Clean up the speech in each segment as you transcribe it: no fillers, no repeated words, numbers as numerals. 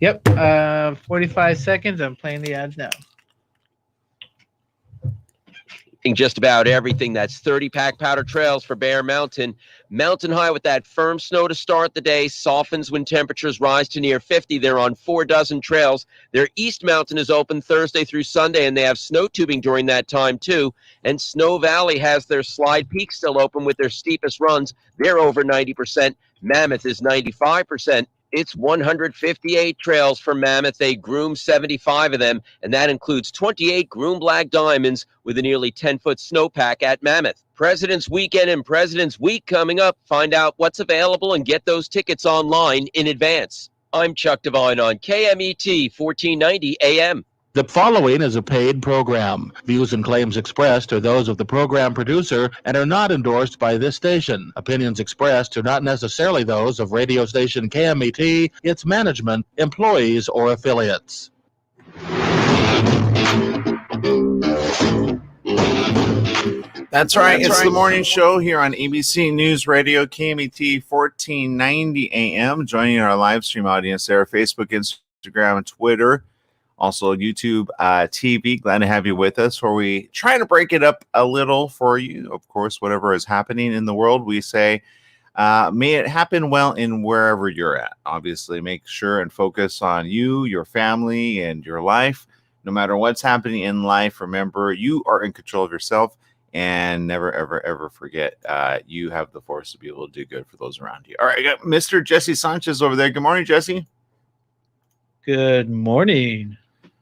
Yep. 45 seconds. I'm playing the ads now. Just about everything. That's 30-pack powder trails for Bear Mountain. Mountain High with that firm snow to start the day, softens when temperatures rise to near 50. They're on 4 dozen trails. Their East Mountain is open Thursday through Sunday, and they have snow tubing during that time too. And Snow Valley has their Slide Peak still open with their steepest runs. They're over 90%. Mammoth is 95%. It's 158 trails for Mammoth. They groom 75 of them, and that includes 28 groom black diamonds with a nearly 10-foot snowpack at Mammoth. President's Weekend and President's Week coming up. Find out what's available and get those tickets online in advance. I'm Chuck Devine on KMET 1490 AM. The following is a paid program. Views and claims expressed are those of the program producer and are not endorsed by this station. Opinions expressed are not necessarily those of radio station KMET, its management, employees, or affiliates. That's right. It's the morning show here on ABC News Radio, KMET 1490 AM. Joining our live stream audience there, Facebook, Instagram, and Twitter. Also, YouTube TV. Glad to have you with us, where we try to break it up a little for you. Of course, whatever is happening in the world, we say, may it happen well in wherever you're at. Obviously, make sure and focus on you, your family, and your life. No matter what's happening in life, remember, you are in control of yourself. And never, ever, ever forget you have the force to be able to do good for those around you. All right, I got Mr. Jesse Sanchez over there. Good morning, Jesse. Good morning.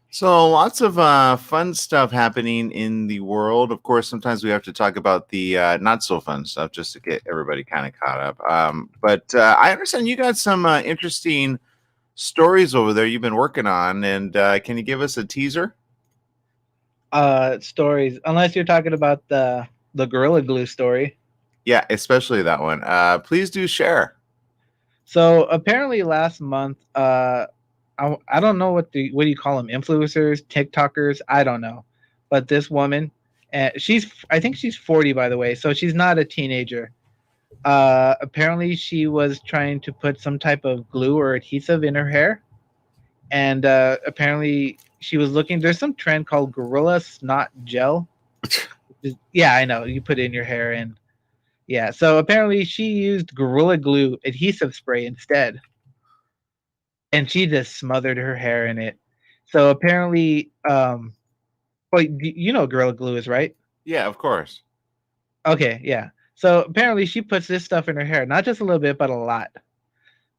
So lots of fun stuff happening in the world. Of course, sometimes we have to talk about the not so fun stuff just to get everybody kind of caught up. But I understand you got some interesting stories over there you've been working on. And can you give us a teaser? Stories, unless you're talking about the Gorilla Glue story. Yeah, especially that one. Please do share. So apparently last month, I don't know what do you call them, influencers, TikTokers, I don't know, but this woman, I think she's 40, by the way, so she's not a teenager. Apparently she was trying to put some type of glue or adhesive in her hair, and apparently she was looking. There's some trend called Gorilla Snot Gel. Yeah, I know, you put it in your hair, and yeah. So apparently she used Gorilla Glue adhesive spray instead, and she just smothered her hair in it. So apparently, well, you know what Gorilla Glue is, right? Yeah, of course. Okay, yeah. So apparently she puts this stuff in her hair, not just a little bit, but a lot.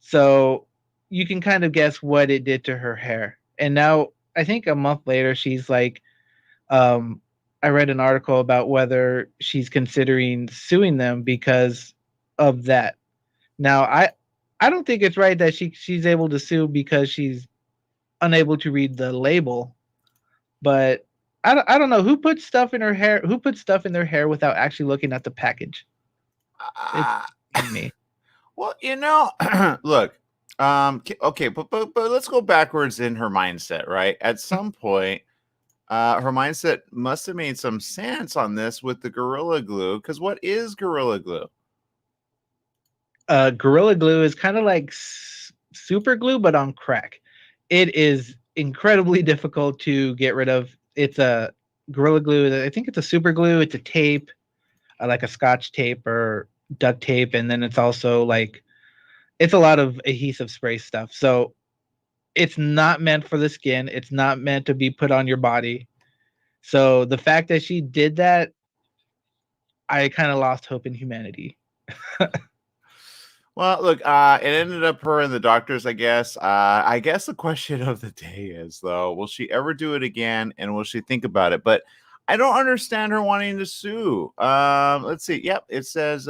So you can kind of guess what it did to her hair. And now I think a month later, she's like, I read an article about whether she's considering suing them because of that. Now, I don't think it's right that she's able to sue because she's unable to read the label, but I don't know who puts stuff in her hair. Who puts stuff in their hair without actually looking at the package? It's me. Well, look, okay, but let's go backwards in her mindset, right? At some point, her mindset must have made some sense on this with the Gorilla Glue, because what is Gorilla Glue? Gorilla Glue is kind of like super glue, but on crack. It is incredibly difficult to get rid of. It's a Gorilla Glue. I think it's a super glue. It's a tape, like a Scotch tape or duct tape, and then it's also like it's a lot of adhesive spray stuff. So it's not meant for the skin. It's not meant to be put on your body. So the fact that she did that, I kind of lost hope in humanity. Well, look, it ended up her and the doctors, I guess. I guess the question of the day is, though, will she ever do it again, and will she think about it? But I don't understand her wanting to sue. Let's see. Yep, it says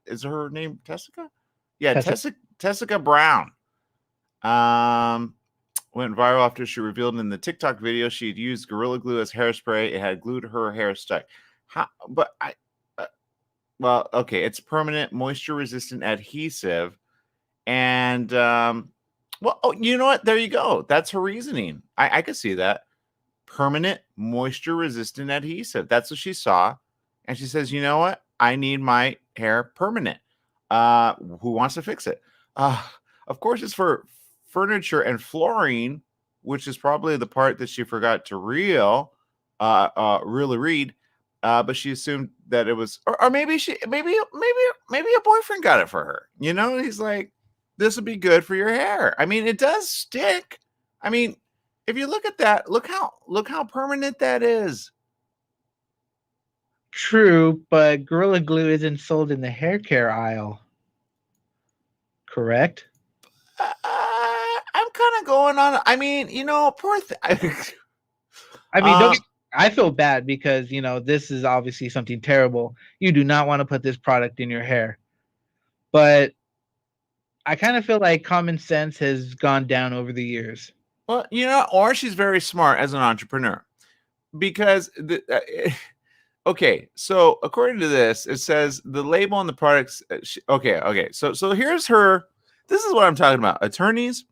is her name Tessica? Yeah, Tessica Brown. Went viral after she revealed in the TikTok video she had used Gorilla Glue as hairspray. It had glued her hair stuck. Well, okay, it's permanent, moisture-resistant adhesive, and you know what? There you go. That's her reasoning. I could see that. Permanent, moisture-resistant adhesive. That's what she saw, and she says, "You know what? I need my hair permanent. Who wants to fix it?" Of course, it's for furniture and flooring, which is probably the part that she forgot to really read. But she assumed that it was, or maybe a boyfriend got it for her. You know, he's like, this would be good for your hair. I mean, it does stick. I mean, if you look at that, look how permanent that is. True, but Gorilla Glue isn't sold in the hair care aisle. Correct? I'm kind of going on. I mean, you know, poor thing. I mean, I feel bad because, you know, this is obviously something terrible. You do not want to put this product in your hair. But I kind of feel like common sense has gone down over the years. Well, you know, or she's very smart as an entrepreneur. Because okay, so according to this, it says the label on the products. Okay. So here's her. This is what I'm talking about. Attorneys.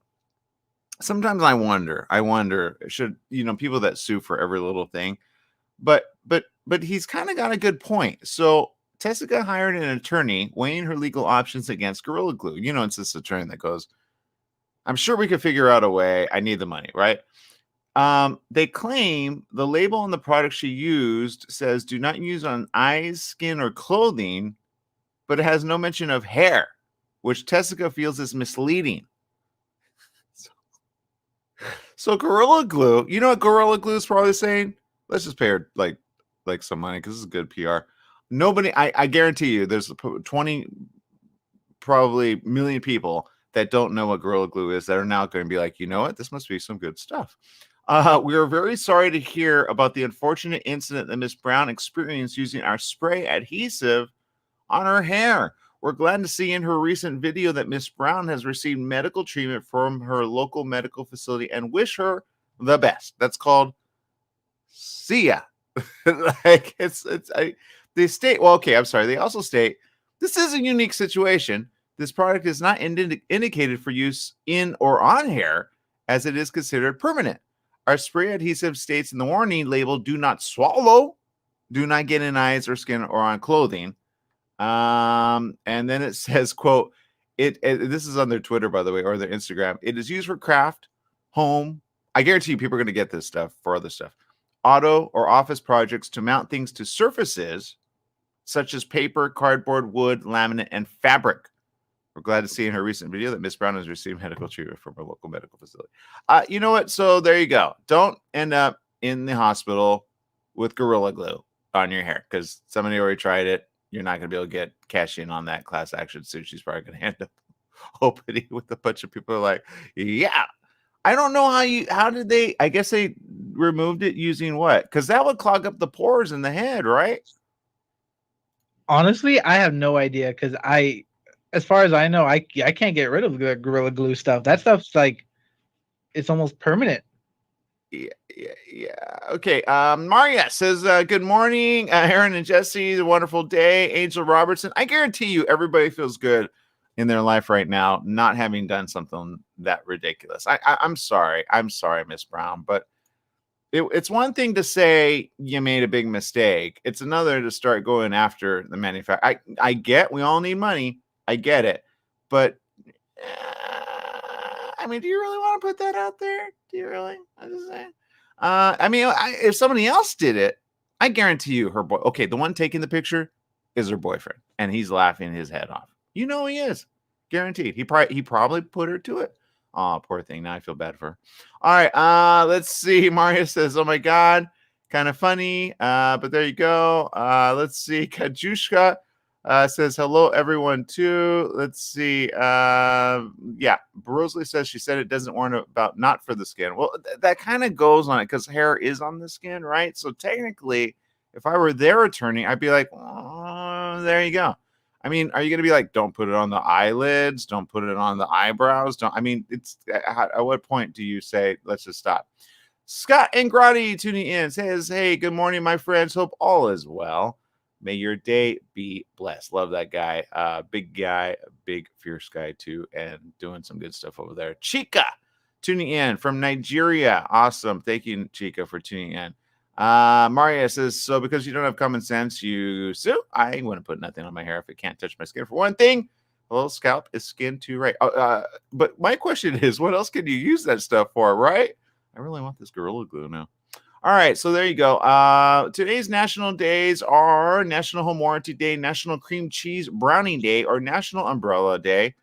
Sometimes I wonder, should, you know, people that sue for every little thing, but he's kind of got a good point. So Tessica hired an attorney weighing her legal options against Gorilla Glue. You know, it's this attorney that goes, I'm sure we could figure out a way. I need the money, right? They claim the label on the product she used says do not use on eyes, skin, or clothing, but it has no mention of hair, which Tessica feels is misleading. So Gorilla Glue, you know what Gorilla Glue is probably saying? Let's just pay her like some money because this is good PR. Nobody, I guarantee you, there's 20 probably million people that don't know what Gorilla Glue is that are now going to be like, you know what, this must be some good stuff. We are very sorry to hear about the unfortunate incident that Miss Brown experienced using our spray adhesive on her hair. We're glad to see in her recent video that Miss Brown has received medical treatment from her local medical facility and wish her the best. That's called see ya. Like they state, well, okay, I'm sorry. They also state this is a unique situation. This product is not indicated for use in or on hair as it is considered permanent. Our spray adhesive states in the warning label, do not swallow, do not get in eyes or skin or on clothing. And then it says, quote, this is on their Twitter, by the way, or their Instagram. It is used for craft, home. I guarantee you people are going to get this stuff for other stuff. Auto or office projects to mount things to surfaces such as paper, cardboard, wood, laminate, and fabric. We're glad to see in her recent video that Miss Brown has received medical treatment from her local medical facility. You know what? So there you go. Don't end up in the hospital with Gorilla Glue on your hair because somebody already tried it. You're not going to be able to get cash in on that class action suit. She's probably going to end up opening with a bunch of people like, yeah. I don't know how did they, I guess they removed it using what? Because that would clog up the pores in the head, right? Honestly, I have no idea because as far as I know, I can't get rid of the Gorilla Glue stuff. That stuff's like, it's almost permanent. Yeah. Okay. Maria says, good morning, Aaron and Jesse. A wonderful day. Angel Robertson. I guarantee you everybody feels good in their life right now, not having done something that ridiculous. I'm sorry. I'm sorry, Miss Brown, but it's one thing to say you made a big mistake. It's another to start going after the manufacturer. I get we all need money. I get it. But I mean, do you really want to put that out there? Do you really? I'm just saying. I mean, if somebody else did it, I guarantee you her boy. Okay, the one taking the picture is her boyfriend, and he's laughing his head off. You know he is. Guaranteed. He probably put her to it. Oh, poor thing. Now I feel bad for her. All right. Let's see. Mario says, oh my God. Kind of funny. But there you go. Let's see. Kajushka says hello everyone too. Let's see. Yeah. Rosalie says she said it doesn't warn about not for the skin. Well, that kind of goes on it because hair is on the skin, right? So technically, if I were their attorney, I'd be like, oh, there you go. I mean, are you going to be like, don't put it on the eyelids, don't put it on the eyebrows? Don't. I mean, it's at what point do you say, let's just stop? Scott Ingrati tuning in says, hey, good morning, my friends. Hope all is well. May your day be blessed. Love that guy. Big guy, big fierce guy too, and doing some good stuff over there. Chica tuning in from Nigeria. Awesome. Thank you, Chica, for tuning in. Maria says, so because you don't have common sense, you sue. I wouldn't put nothing on my hair if it can't touch my skin. For one thing, Hello, scalp is skin too, right? But my question is, what else can you use that stuff for, right? I really want this Gorilla Glue now. All right, so there you go. Today's national days are National Home Warranty Day, National Cream Cheese Brownie Day, or National Umbrella Day.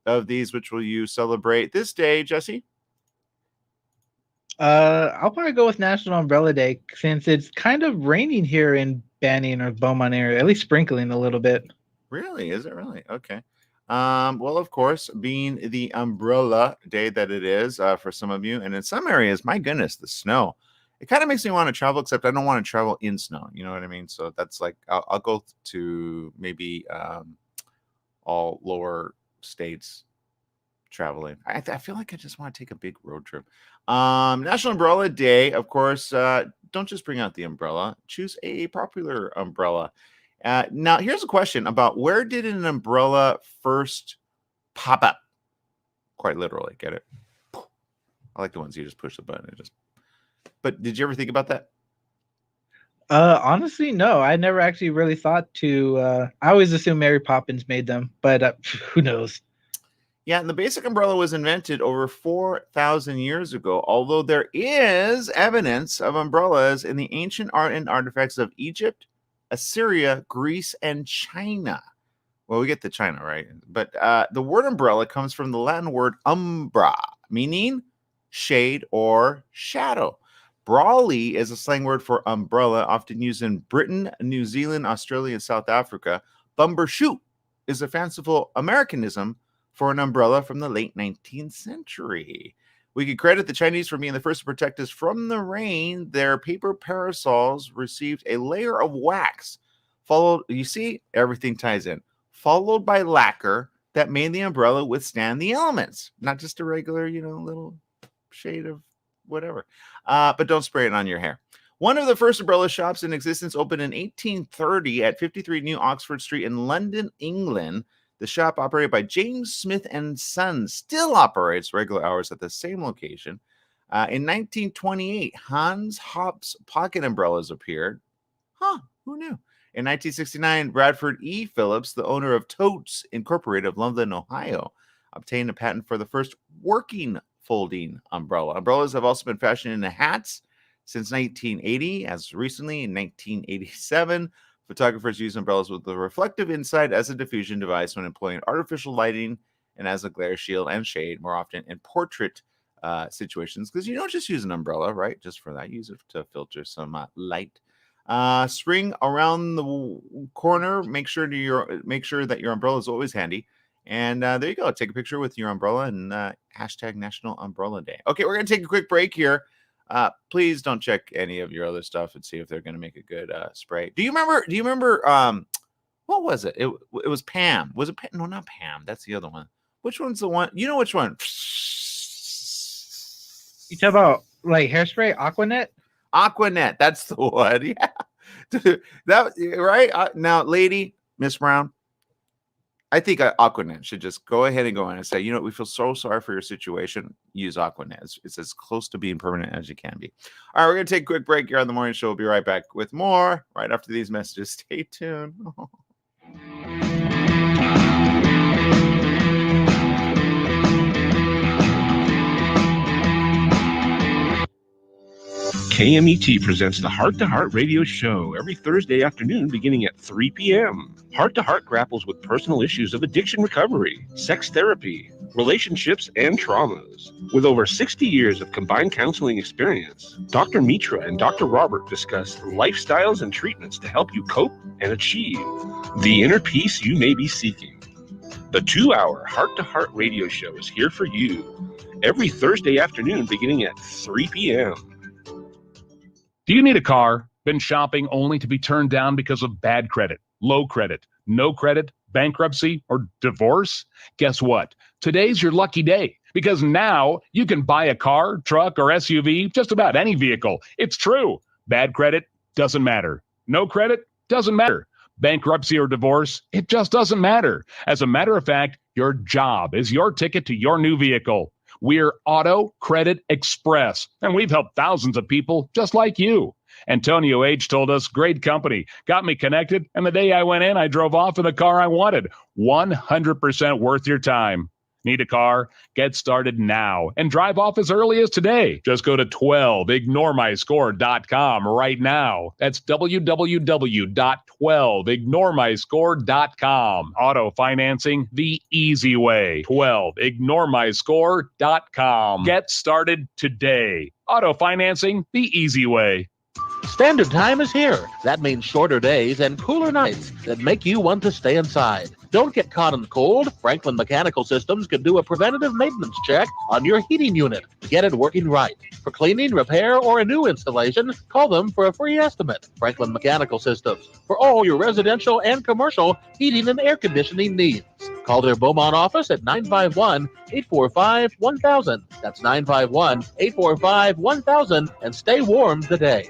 Of these, which will you celebrate this day, Jesse? I'll probably go with National Umbrella Day since it's kind of raining here in Banning or Beaumont area, at least sprinkling a little bit. Really? Is it really? Okay. Well, of course, being the umbrella day that it is for some of you, and in some areas, my goodness, the snow. It kind of makes me want to travel, except I don't want to travel in snow. You know what I mean? So that's like I'll go to maybe all lower states traveling. I feel like I just want to take a big road trip. National Umbrella Day, of course. Don't just bring out the umbrella. Choose a popular umbrella. Now, here's a question about where did an umbrella first pop up? Quite literally, get it? I like the ones you just push the button and just. But did you ever think about that? Honestly, no. I never actually really thought to. I always assumed Mary Poppins made them, but who knows? Yeah, and the basic umbrella was invented over 4,000 years ago, although there is evidence of umbrellas in the ancient art and artifacts of Egypt, Assyria, Greece, and China. Well, we get the China, right? But the word umbrella comes from the Latin word umbra, meaning shade or shadow. Brawley is a slang word for umbrella, often used in Britain, New Zealand, Australia, and South Africa. Bumbershoot is a fanciful Americanism for an umbrella from the late 19th century. We could credit the Chinese for being the first to protect us from the rain. Their paper parasols received a layer of wax, followed, you see, everything ties in, followed by lacquer that made the umbrella withstand the elements. Not just a regular, little shade of whatever. But don't spray it on your hair. One of the first umbrella shops in existence opened in 1830 at 53 New Oxford Street in London, England. The shop, operated by James Smith and Sons, still operates regular hours at the same location. In 1928, Hans Hop's pocket umbrellas appeared. Who knew? In 1969, Bradford E. Phillips, the owner of Totes Incorporated of London, Ohio, obtained a patent for the first working folding umbrella. Umbrellas have also been fashioned into hats since 1980, as recently in 1987. Photographers use umbrellas with a reflective inside as a diffusion device when employing artificial lighting and as a glare shield and shade, more often in portrait situations, because you don't just use an umbrella, right? Just for that, use it to filter some light. Spring around the corner. Make sure that your umbrella is always handy. And there you go. Take a picture with your umbrella and hashtag National Umbrella Day. Okay, we're gonna take a quick break here. Please don't check any of your other stuff and see if they're going to make a good spray. Do you remember what was it? It was Pam. Was it Pam? No, not Pam. That's the other one. Which one's the one? You know which one? You talk about like hairspray, Aquanet? Aquanet. That's the one. Yeah. That right? Now, lady, Miss Brown, I think Aquanet should just go ahead and go in and say, we feel so sorry for your situation. Use Aquanet. It's as close to being permanent as you can be. All right, we're going to take a quick break here on the morning show. We'll be right back with more right after these messages. Stay tuned. KMET presents the Heart to Heart Radio Show every Thursday afternoon beginning at 3 p.m. Heart to Heart grapples with personal issues of addiction recovery, sex therapy, relationships, and traumas. With over 60 years of combined counseling experience, Dr. Mitra and Dr. Robert discuss lifestyles and treatments to help you cope and achieve the inner peace you may be seeking. The 2-hour Heart to Heart Radio Show is here for you every Thursday afternoon beginning at 3 p.m. Do you need a car? Been shopping only to be turned down because of bad credit, low credit, no credit, bankruptcy, or divorce? Guess what? Today's your lucky day because now you can buy a car, truck, or SUV, just about any vehicle. It's true. Bad credit doesn't matter. No credit doesn't matter. Bankruptcy or divorce, it just doesn't matter. As a matter of fact, your job is your ticket to your new vehicle. We're Auto Credit Express, and we've helped thousands of people just like you. Antonio H. told us, great company, got me connected, and the day I went in, I drove off in the car I wanted. 100% worth your time. Need a car? Get started now and drive off as early as today. Just go to 12ignoremyscore.com right now. That's www.12ignoremyscore.com. Auto financing the easy way. 12ignoremyscore.com. Get started today. Auto financing the easy way. Standard time is here. That means shorter days and cooler nights that make you want to stay inside. Don't get caught in the cold. Franklin Mechanical Systems can do a preventative maintenance check on your heating unit to get it working right. For cleaning, repair, or a new installation, call them for a free estimate. Franklin Mechanical Systems, for all your residential and commercial heating and air conditioning needs. Call their Beaumont office at 951-845-1000. That's 951-845-1000, and stay warm today.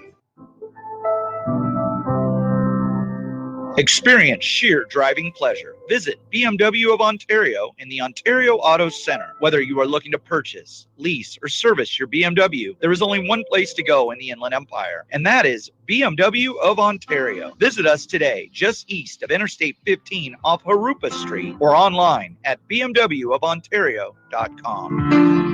Experience sheer driving pleasure. Visit BMW of Ontario in the Ontario Auto Centre. Whether you are looking to purchase, lease, or service your BMW, there is only one place to go in the Inland Empire, and that is BMW of Ontario. Visit us today, just east of Interstate 15 off Harupa Street, or online at bmwofontario.com.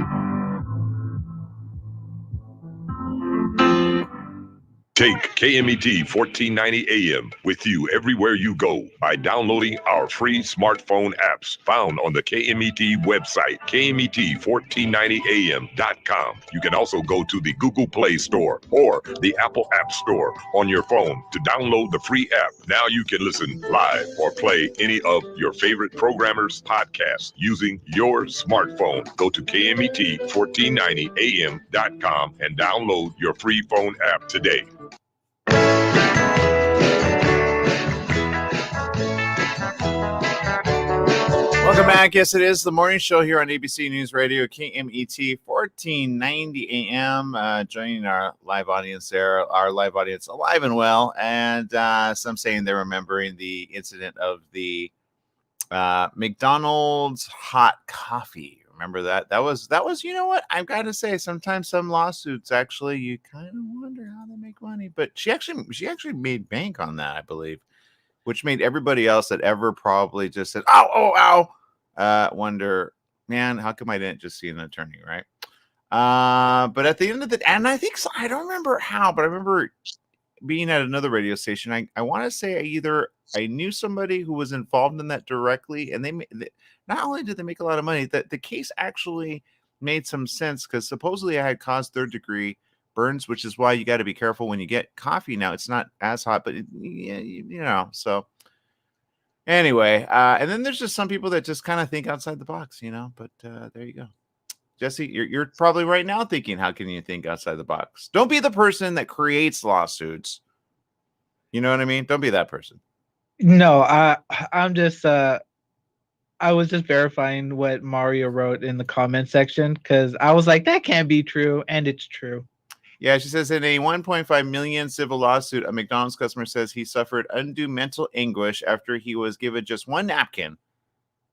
Take KMET 1490 AM with you everywhere you go by downloading our free smartphone apps found on the KMET website, KMET1490am.com. You can also go to the Google Play Store or the Apple App Store on your phone to download the free app. Now you can listen live or play any of your favorite programmers' podcasts using your smartphone. Go to KMET1490am.com and download your free phone app today. Welcome back. Yes, it is the morning show here on ABC News Radio, KMET 1490 AM. Joining our live audience there, our live audience alive and well, and some saying they're remembering the incident of the McDonald's hot coffee. Remember that? That was, you know what? I've got to say, sometimes some lawsuits, actually, you kind of wonder how they make money. But she actually made bank on that, I believe, which made everybody else that ever probably just said, ow, wonder, man, how come I didn't just see an attorney, right? But at the end of the day, and I think so, I don't remember how, but I remember being at another radio station. I want to say I knew somebody who was involved in that directly, and they not only did they make a lot of money, that the case actually made some sense, because supposedly I had caused third-degree burns, which is why you got to be careful when you get coffee now. It's not as hot, but so anyway, and then there's just some people that just kind of think outside the box, but there you go. Jesse, you're probably right now thinking, how can you think outside the box? Don't be the person that creates lawsuits. You know what I mean? Don't be that person. No, I'm just I was just verifying what Mario wrote in the comment section, because I was like, that can't be true, and it's true. Yeah, she says in a $1.5 million civil lawsuit, a McDonald's customer says he suffered undue mental anguish after he was given just one napkin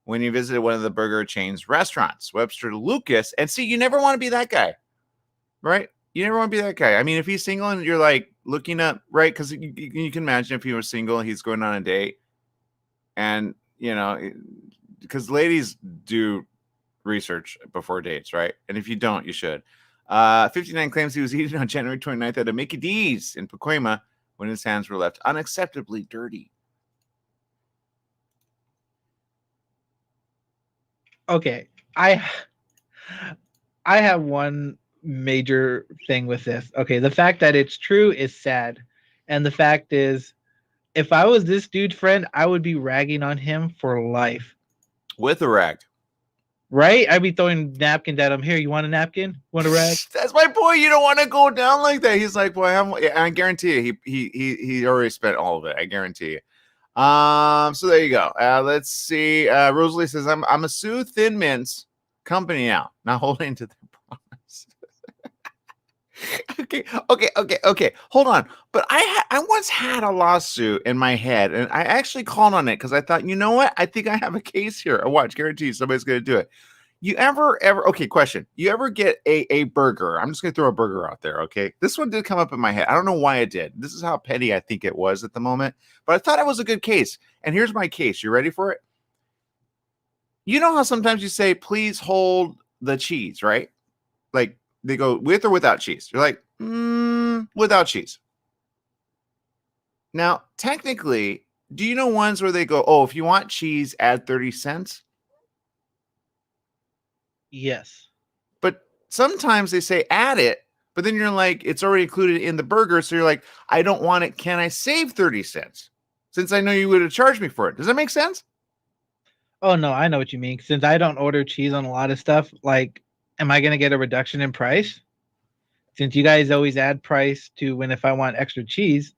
when he visited one of the burger chain's restaurants. Webster Lucas, and see, you never want to be that guy, right? You never want to be that guy. I mean, if he's single and you're like looking up, right? Because you can imagine if he was single and he's going on a date, and because ladies do research before dates, right? And if you don't, you should. 59 claims he was eating on January 29th at a Mickey D's in Pacoima when his hands were left unacceptably dirty. Okay, I have one major thing with this. Okay, the fact that it's true is sad, and the fact is, if I was this dude's friend, I would be ragging on him for life. With a rag. Right? I'd be throwing napkins at him. Here, you want a napkin? Want a rag? That's my point. You don't want to go down like that. He's like, boy, I guarantee you, he already spent all of it. I guarantee you. So there you go. Let's see. Rosalie says, I'm a Sue Thin Mints company now, not holding to their promise. Okay. Hold on. But I once had a lawsuit in my head, and I actually called on it because I thought, you know what? I think I have a case here. I watch, guarantee somebody's going to do it. You ever okay, question. You ever get a burger? I'm just gonna throw a burger out there, okay? This one did come up in my head. I don't know why it did. This is how petty I think it was at the moment, but I thought it was a good case. And here's my case. You ready for it? You know how sometimes you say, please hold the cheese, right? Like they go with or without cheese. You're like, without cheese. Now, technically, do you know ones where they go, oh, if you want cheese, add 30 cents? Yes. But sometimes they say add it, but then you're like, it's already included in the burger. So you're like, I don't want it. Can I save 30 cents? Since I know you would have charged me for it. Does that make sense? Oh no, I know what you mean. Since I don't order cheese on a lot of stuff, like, am I gonna get a reduction in price? Since you guys always add price to if I want extra cheese.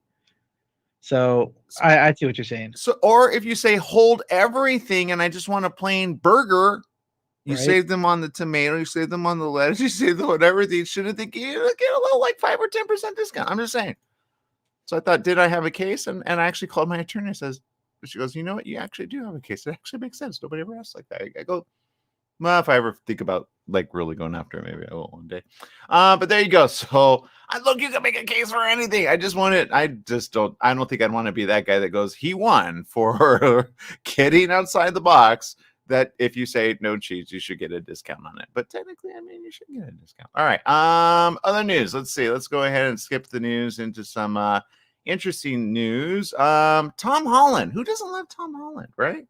So I see what you're saying. So, or if you say hold everything and I just want a plain burger, you Right. save them on the tomato, you save them on the lettuce, you save them on everything. Shouldn't they get a little like 5 or 10% discount? I'm just saying. So I thought, did I have a case? And I actually called my attorney and says, she goes, you know what? You actually do have a case. It actually makes sense. Nobody ever asks like that. I go, well, if I ever think about like really going after it, maybe I will one day. But there you go. So look, you can make a case for anything. I don't think I'd want to be that guy that goes, he won for getting outside the box. That if you say no cheese, you should get a discount on it. But technically, I mean, you should get a discount. All right. Other news. Let's see. Let's go ahead and skip the news into some interesting news. Tom Holland. Who doesn't love Tom Holland, right?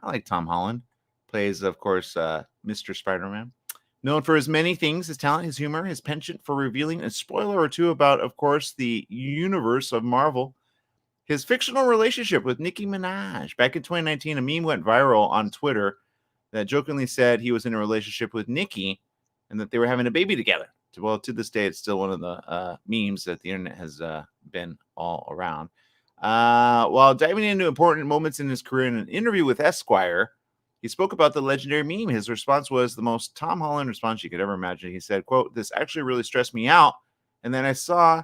I like Tom Holland. Plays, of course, Mr. Spider-Man. Known for his many things, his talent, his humor, his penchant for revealing a spoiler or two about, of course, the universe of Marvel. His fictional relationship with Nicki Minaj. Back in 2019, a meme went viral on Twitter that jokingly said he was in a relationship with Nicki and that they were having a baby together. Well, to this day, it's still one of the memes that the internet has been all around. While diving into important moments in his career in an interview with Esquire, he spoke about the legendary meme. His response was the most Tom Holland response you could ever imagine. He said, quote, "This actually really stressed me out. And then I saw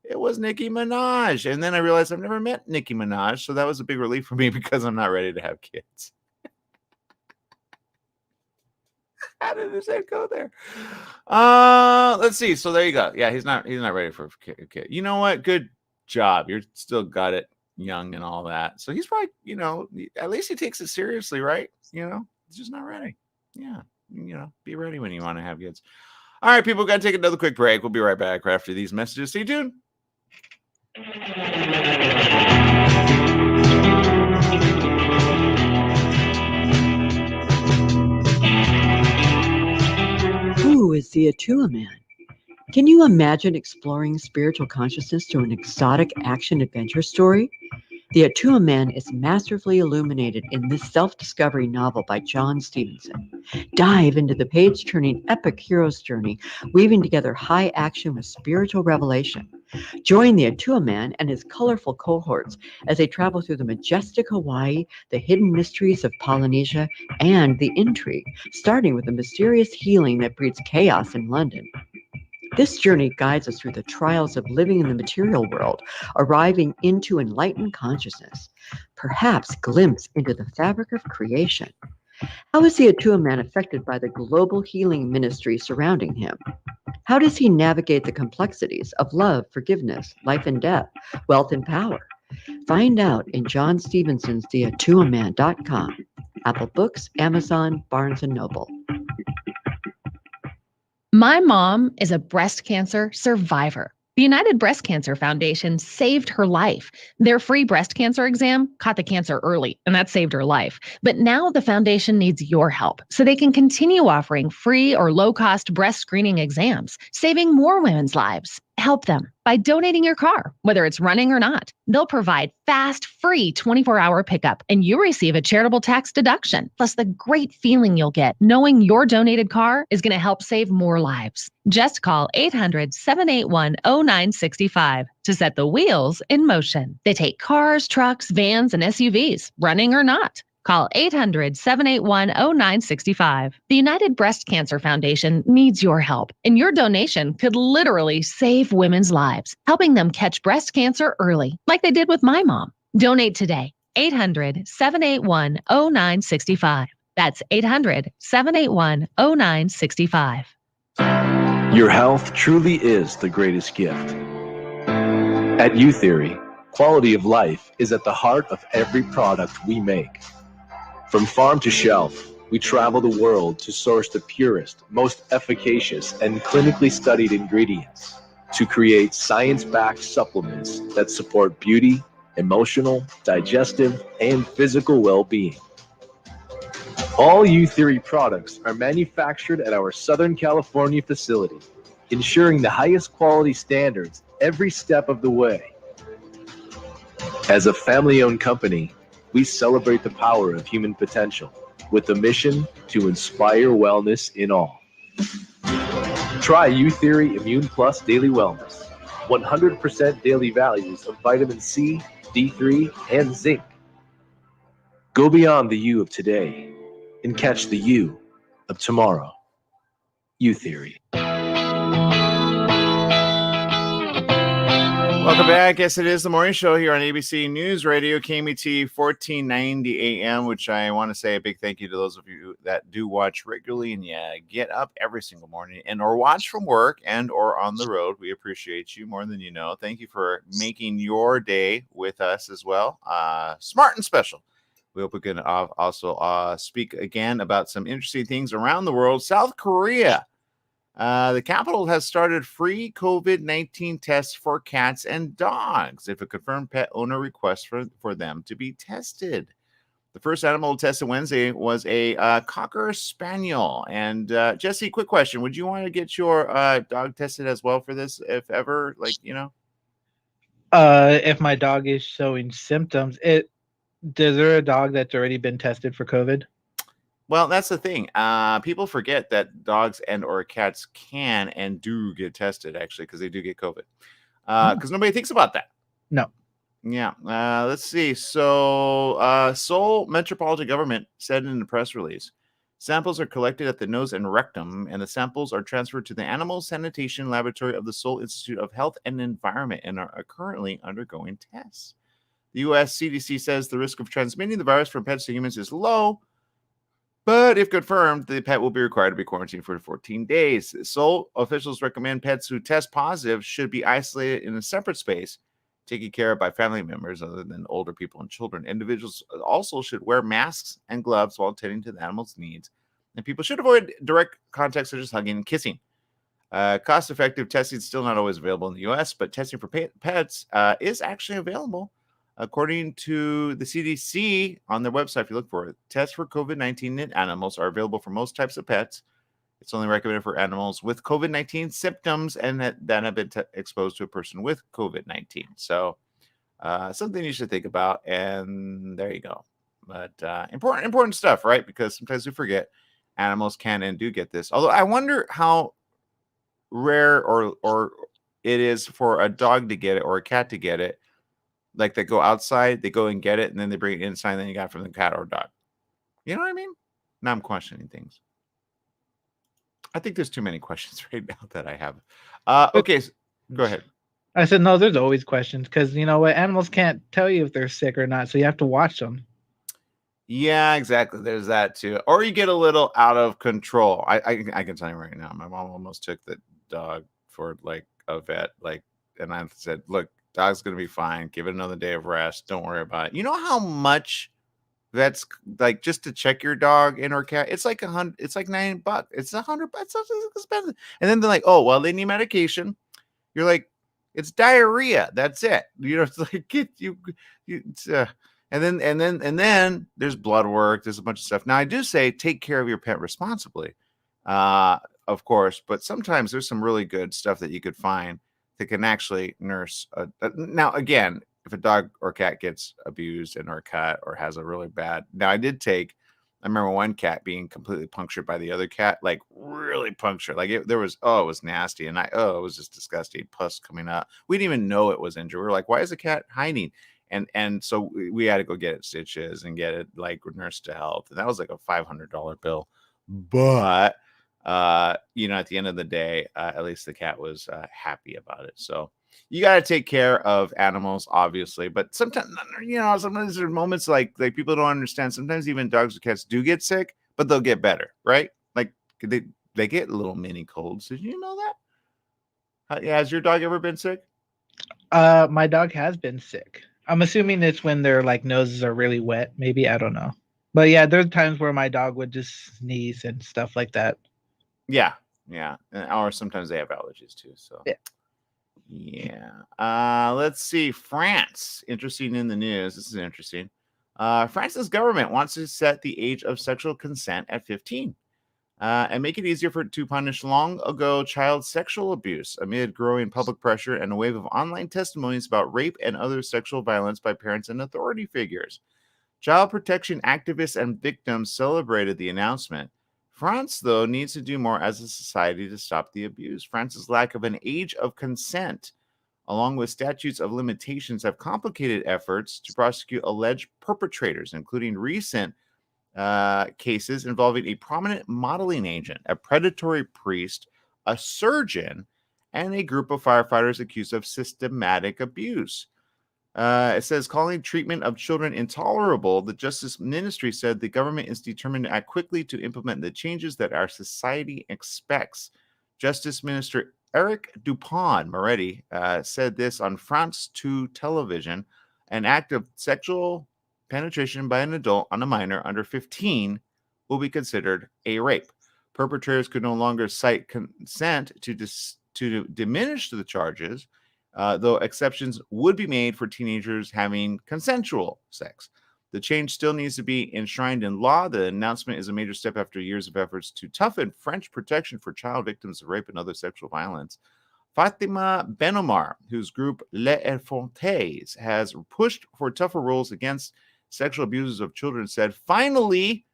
it was Nicki Minaj. And then I realized I've never met Nicki Minaj. So that was a big relief for me because I'm not ready to have kids." How did his head go there? Let's see. So there you go. Yeah, he's not ready for a kid. You know what? Good job. You're still got it young and all that. So he's probably, at least he takes it seriously, right? He's just not ready. Yeah. Be ready when you want to have kids. All right, people, got to take another quick break. We'll be right back after these messages. Stay tuned. Who is the Atua Man? Can you imagine exploring spiritual consciousness through an exotic action-adventure story? The Atua Man is masterfully illuminated in this self-discovery novel by John Stevenson. Dive into the page-turning epic hero's journey, weaving together high action with spiritual revelation. Join the Atua Man and his colorful cohorts as they travel through the majestic Hawaii, the hidden mysteries of Polynesia, and the intrigue, starting with the mysterious healing that breeds chaos in London. This journey guides us through the trials of living in the material world, arriving into enlightened consciousness, perhaps glimpse into the fabric of creation. How is the Atua Man affected by the global healing ministry surrounding him? How does he navigate the complexities of love, forgiveness, life and death, wealth and power? Find out in John Stevenson's TheAtuaMan.com, Apple Books, Amazon, Barnes & Noble. My mom is a breast cancer survivor. The United Breast Cancer Foundation saved her life. Their free breast cancer exam caught the cancer early, and that saved her life. But now the foundation needs your help so they can continue offering free or low-cost breast screening exams, saving more women's lives. Help them by donating your car, whether it's running or not. They'll provide fast, free 24-hour pickup, and you receive a charitable tax deduction, plus the great feeling you'll get knowing your donated car is going to help save more lives. Just call 800-781-0965 to set the wheels in motion. They take cars, trucks, vans, and SUVs, running or not. Call 800-781-0965. The United Breast Cancer Foundation needs your help, and your donation could literally save women's lives, helping them catch breast cancer early, like they did with my mom. Donate today. 800-781-0965. That's 800-781-0965. Your health truly is the greatest gift. At U-Theory, quality of life is at the heart of every product we make. From farm to shelf, we travel the world to source the purest, most efficacious, and clinically studied ingredients to create science-backed supplements that support beauty, emotional, digestive, and physical well-being. All U-Theory products are manufactured at our Southern California facility, ensuring the highest quality standards every step of the way. As a family-owned company, we celebrate the power of human potential with the mission to inspire wellness in all. Try U-Theory Immune Plus Daily Wellness. 100% daily values of vitamin C, D3, and zinc. Go beyond the you of today and catch the you of tomorrow. U-Theory. Welcome back. Yes, it is the morning show here on ABC News Radio, KMET 1490 AM, which I want to say a big thank you to those of you that do watch regularly and get up every single morning and or watch from work and or on the road. We appreciate you more than you know. Thank you for making your day with us as well. Smart and special. We hope we can also speak again about some interesting things around the world. South Korea. The capital has started free COVID-19 tests for cats and dogs if a confirmed pet owner requests for them to be tested. The first animal tested Wednesday was a Cocker Spaniel. And Jesse, quick question. Would you want to get your dog tested as well for this, if ever, If my dog is showing symptoms, is there a dog that's already been tested for COVID? Well, that's the thing. People forget that dogs and or cats can and do get tested, actually, because they do get COVID. Because nobody thinks about that. No. Yeah. Let's see. So Seoul Metropolitan Government said in a press release, samples are collected at the nose and rectum, and the samples are transferred to the Animal Sanitation Laboratory of the Seoul Institute of Health and Environment and are currently undergoing tests. The U.S. CDC says the risk of transmitting the virus from pets to humans is low, but if confirmed, the pet will be required to be quarantined for 14 days. Seoul officials recommend pets who test positive should be isolated in a separate space, taken care of by family members other than older people and children. Individuals also should wear masks and gloves while tending to the animal's needs. And people should avoid direct contact such as hugging and kissing. Cost-effective testing is still not always available in the U.S., but testing for pets is actually available. According to the CDC on their website, if you look for it, tests for COVID-19 in animals are available for most types of pets. It's only recommended for animals with COVID-19 symptoms and that have been exposed to a person with COVID-19. So something you should think about. And there you go. But important stuff, right? Because sometimes we forget animals can and do get this. Although I wonder how rare or it is for a dog to get it or a cat to get it. Like they go outside, they go and get it, and then they bring it inside, and then you got it from the cat or dog. You know what I mean? Now I'm questioning things. I think there's too many questions right now that I have. Okay, go ahead. I said, no, there's always questions because you know what? Animals can't tell you if they're sick or not, so you have to watch them. Yeah, exactly. There's that too. Or you get a little out of control. I can tell you right now, my mom almost took the dog for like a vet, and I said, look, dog's gonna be fine. Give it another day of rest. Don't worry about it. You know how much vets like just to check your dog and or cat? It's like $100. It's like $9. It's $100. It's expensive. And then they're like, oh well, they need medication. You're like, it's diarrhea. That's it. You know, it's like and then there's blood work. There's a bunch of stuff. Now I do say take care of your pet responsibly, of course. But sometimes there's some really good stuff that you could find that can actually nurse. Now, again, if a dog or cat gets abused and or a cat or has a really bad. Now, I remember one cat being completely punctured by the other cat, like really punctured. Like it was nasty. And it was just disgusting. Pus coming out. We didn't even know it was injured. We were like, why is the cat hiding? And so we had to go get it stitches and get it like nursed to health. And that was like a $500 bill. But at the end of the day, at least the cat was happy about it. So you got to take care of animals, obviously. But sometimes, sometimes there are moments like people don't understand. Sometimes even dogs or cats do get sick, but they'll get better, right? Like they get little mini colds. Did you know that? Has your dog ever been sick? My dog has been sick. I'm assuming it's when their like noses are really wet. Maybe, I don't know. But yeah, there's times where my dog would just sneeze and stuff like that. Yeah. Or sometimes they have allergies too. So yeah. Let's see. France. Interesting in the news. This is interesting. France's government wants to set the age of sexual consent at 15. And make it easier to punish long ago child sexual abuse amid growing public pressure and a wave of online testimonies about rape and other sexual violence by parents and authority figures. Child protection activists and victims celebrated the announcement. France, though, needs to do more as a society to stop the abuse. France's lack of an age of consent, along with statutes of limitations, have complicated efforts to prosecute alleged perpetrators, including recent cases involving a prominent modeling agent, a predatory priest, a surgeon, and a group of firefighters accused of systematic abuse. It says, calling treatment of children intolerable, the Justice Ministry said the government is determined to act quickly to implement the changes that our society expects. Justice Minister Eric Dupond-Moretti said this on France 2 television. An act of sexual penetration by an adult on a minor under 15 will be considered a rape. Perpetrators could no longer cite consent to diminish the charges, though exceptions would be made for teenagers having consensual sex. The change still needs to be enshrined in law. The announcement is a major step after years of efforts to toughen French protection for child victims of rape and other sexual violence. Fatima Benomar, whose group Les Infantes has pushed for tougher rules against sexual abusers of children, said, finally,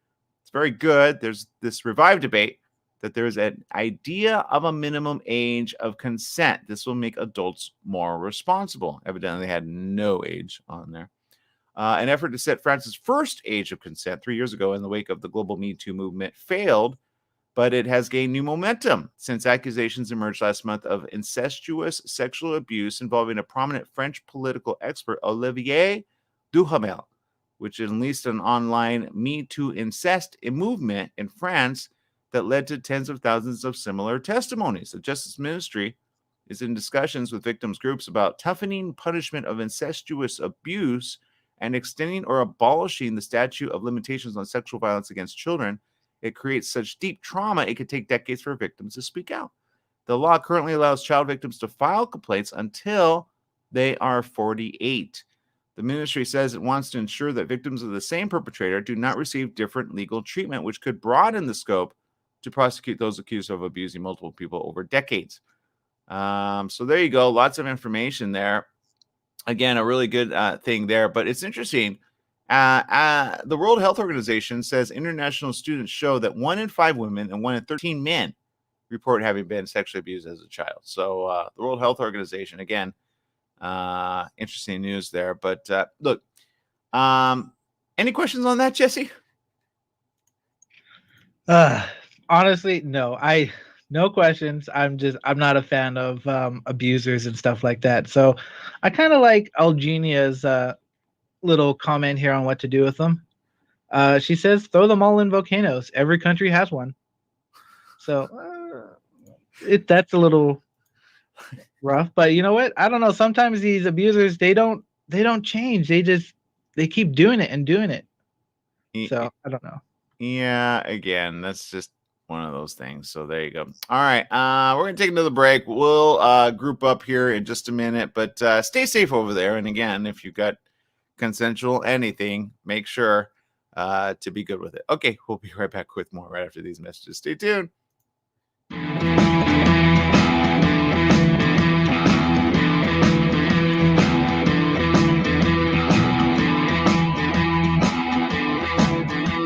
it's very good. There's this revived debate that there's an idea of a minimum age of consent. This will make adults more responsible. Evidently, they had no age on there. An effort to set France's first age of consent 3 years ago in the wake of the global Me Too movement failed, but it has gained new momentum since accusations emerged last month of incestuous sexual abuse involving a prominent French political expert, Olivier Duhamel, which unleashed an online Me Too incest movement in France that led to tens of thousands of similar testimonies. The Justice Ministry is in discussions with victims groups about toughening punishment of incestuous abuse and extending or abolishing the statute of limitations on sexual violence against children. It creates such deep trauma, it could take decades for victims to speak out. The law currently allows child victims to file complaints until they are 48. The ministry says it wants to ensure that victims of the same perpetrator do not receive different legal treatment, which could broaden the scope to prosecute those accused of abusing multiple people over decades. So there you go. Lots of information there. Again, a really good thing there. But it's interesting. The World Health Organization says international students show that 1 in 5 women and 1 in 13 men report having been sexually abused as a child. So the World Health Organization, again, interesting news there. But look, any questions on that, Jesse? Honestly, no. No questions. I'm not a fan of abusers and stuff like that. So I kind of like Algenia's little comment here on what to do with them. She says, throw them all in volcanoes. Every country has one. So that's a little rough, but you know what? I don't know. Sometimes these abusers, they don't change. They keep doing it and doing it. So I don't know. Yeah, again, that's just one of those things. So there you go. All right. We're going to take another break. We'll group up here in just a minute, but stay safe over there. And again, if you've got consensual anything, make sure to be good with it. Okay, we'll be right back with more right after these messages. Stay tuned.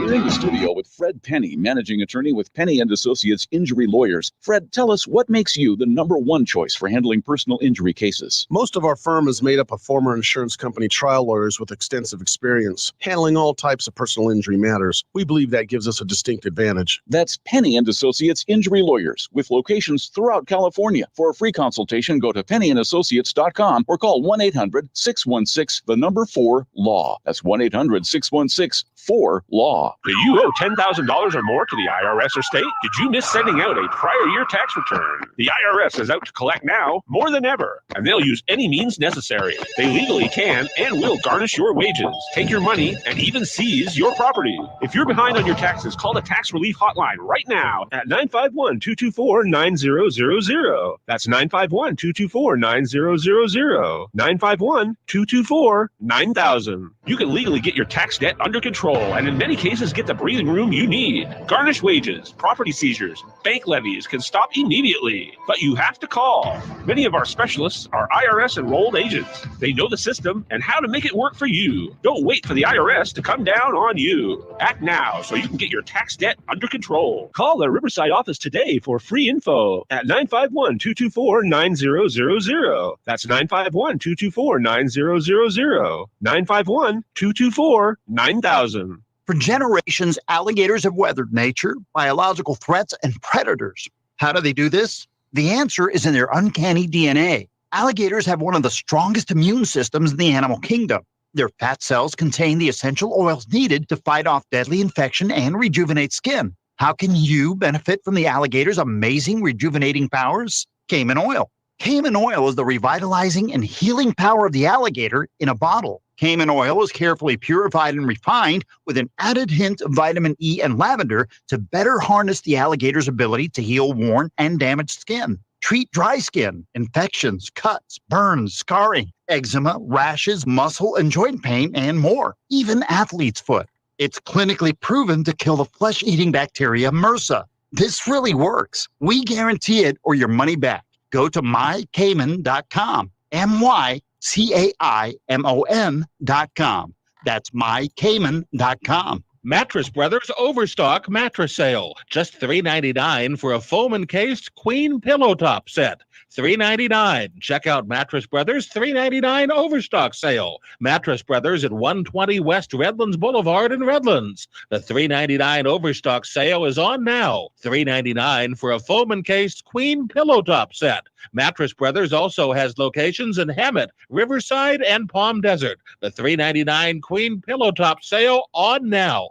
We're in the studio with Fred Penny, managing attorney with Penny and Associates Injury Lawyers. Fred, tell us what makes you the #1 choice for handling personal injury cases. Most of our firm is made up of former insurance company trial lawyers with extensive experience handling all types of personal injury matters. We believe that gives us a distinct advantage. That's Penny and Associates Injury Lawyers with locations throughout California. For a free consultation, go to pennyandassociates.com or call 1-800-616-4-LAW. That's 1-800-616-4-LAW. Do you owe $10,000 $1,000 or more to the IRS or state? Did you miss sending out a prior year tax return? The IRS is out to collect now more than ever, and they'll use any means necessary. They legally can and will garnish your wages, take your money, and even seize your property. If you're behind on your taxes, call the Tax Relief Hotline right now at 951-224-9000. That's 951-224-9000. 951-224-9000. You can legally get your tax debt under control and in many cases get the breathing room you need. Garnished wages, property seizures, bank levies can stop immediately, but you have to call. Many of our specialists are IRS enrolled agents. They know the system and how to make it work for you. Don't wait for the IRS to come down on you. Act now so you can get your tax debt under control. Call the Riverside office today for free info at 951-224-9000. That's 951-224-9000. 951-224-9000. For generations, alligators have weathered nature, biological threats, and predators. How do they do this? The answer is in their uncanny DNA. Alligators have one of the strongest immune systems in the animal kingdom. Their fat cells contain the essential oils needed to fight off deadly infection and rejuvenate skin. How can you benefit from the alligator's amazing rejuvenating powers? Cayman oil. Cayman oil is the revitalizing and healing power of the alligator in a bottle. Cayman oil is carefully purified and refined with an added hint of vitamin E and lavender to better harness the alligator's ability to heal worn and damaged skin. Treat dry skin, infections, cuts, burns, scarring, eczema, rashes, muscle and joint pain, and more. Even athlete's foot. It's clinically proven to kill the flesh-eating bacteria MRSA. This really works. We guarantee it or your money back. Go to mycayman.com. mycaimon.com. That's mycayman.com. Mattress Brothers Overstock Mattress Sale. Just $3.99 for a foam encased queen pillow top set. $3.99. Check out Mattress Brothers $3.99 Overstock Sale. Mattress Brothers at 120 West Redlands Boulevard in Redlands. The $3.99 Overstock Sale is on now. $3.99 for a foam encased queen pillow top set. Mattress Brothers also has locations in Hemet, Riverside, and Palm Desert. The $3.99 queen pillow top sale on now.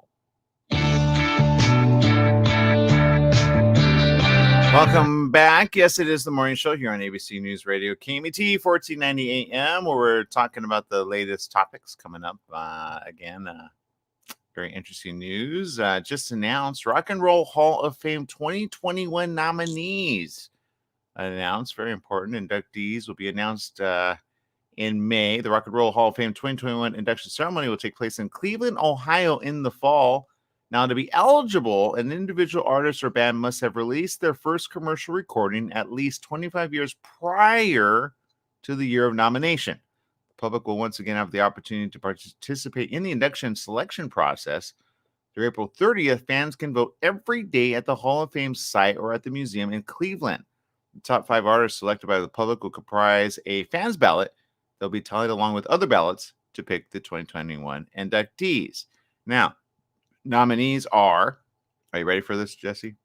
Welcome back. Yes, it is the morning show here on ABC News Radio, KMET 1490 AM, where we're talking about the latest topics coming up. Very interesting news. Just announced Rock and Roll Hall of Fame 2021 nominees. Announced, very important. Inductees will be announced in May. The Rock and Roll Hall of Fame 2021 induction ceremony will take place in Cleveland, Ohio in the fall. Now, to be eligible, an individual artist or band must have released their first commercial recording at least 25 years prior to the year of nomination. The public will once again have the opportunity to participate in the induction selection process. Through April 30th, fans can vote every day at the Hall of Fame site or at the museum in Cleveland. The top 5 artists selected by the public will comprise a fans ballot. They'll be tallied along with other ballots to pick the 2021 inductees. Now, nominees are you ready for this, Jesse?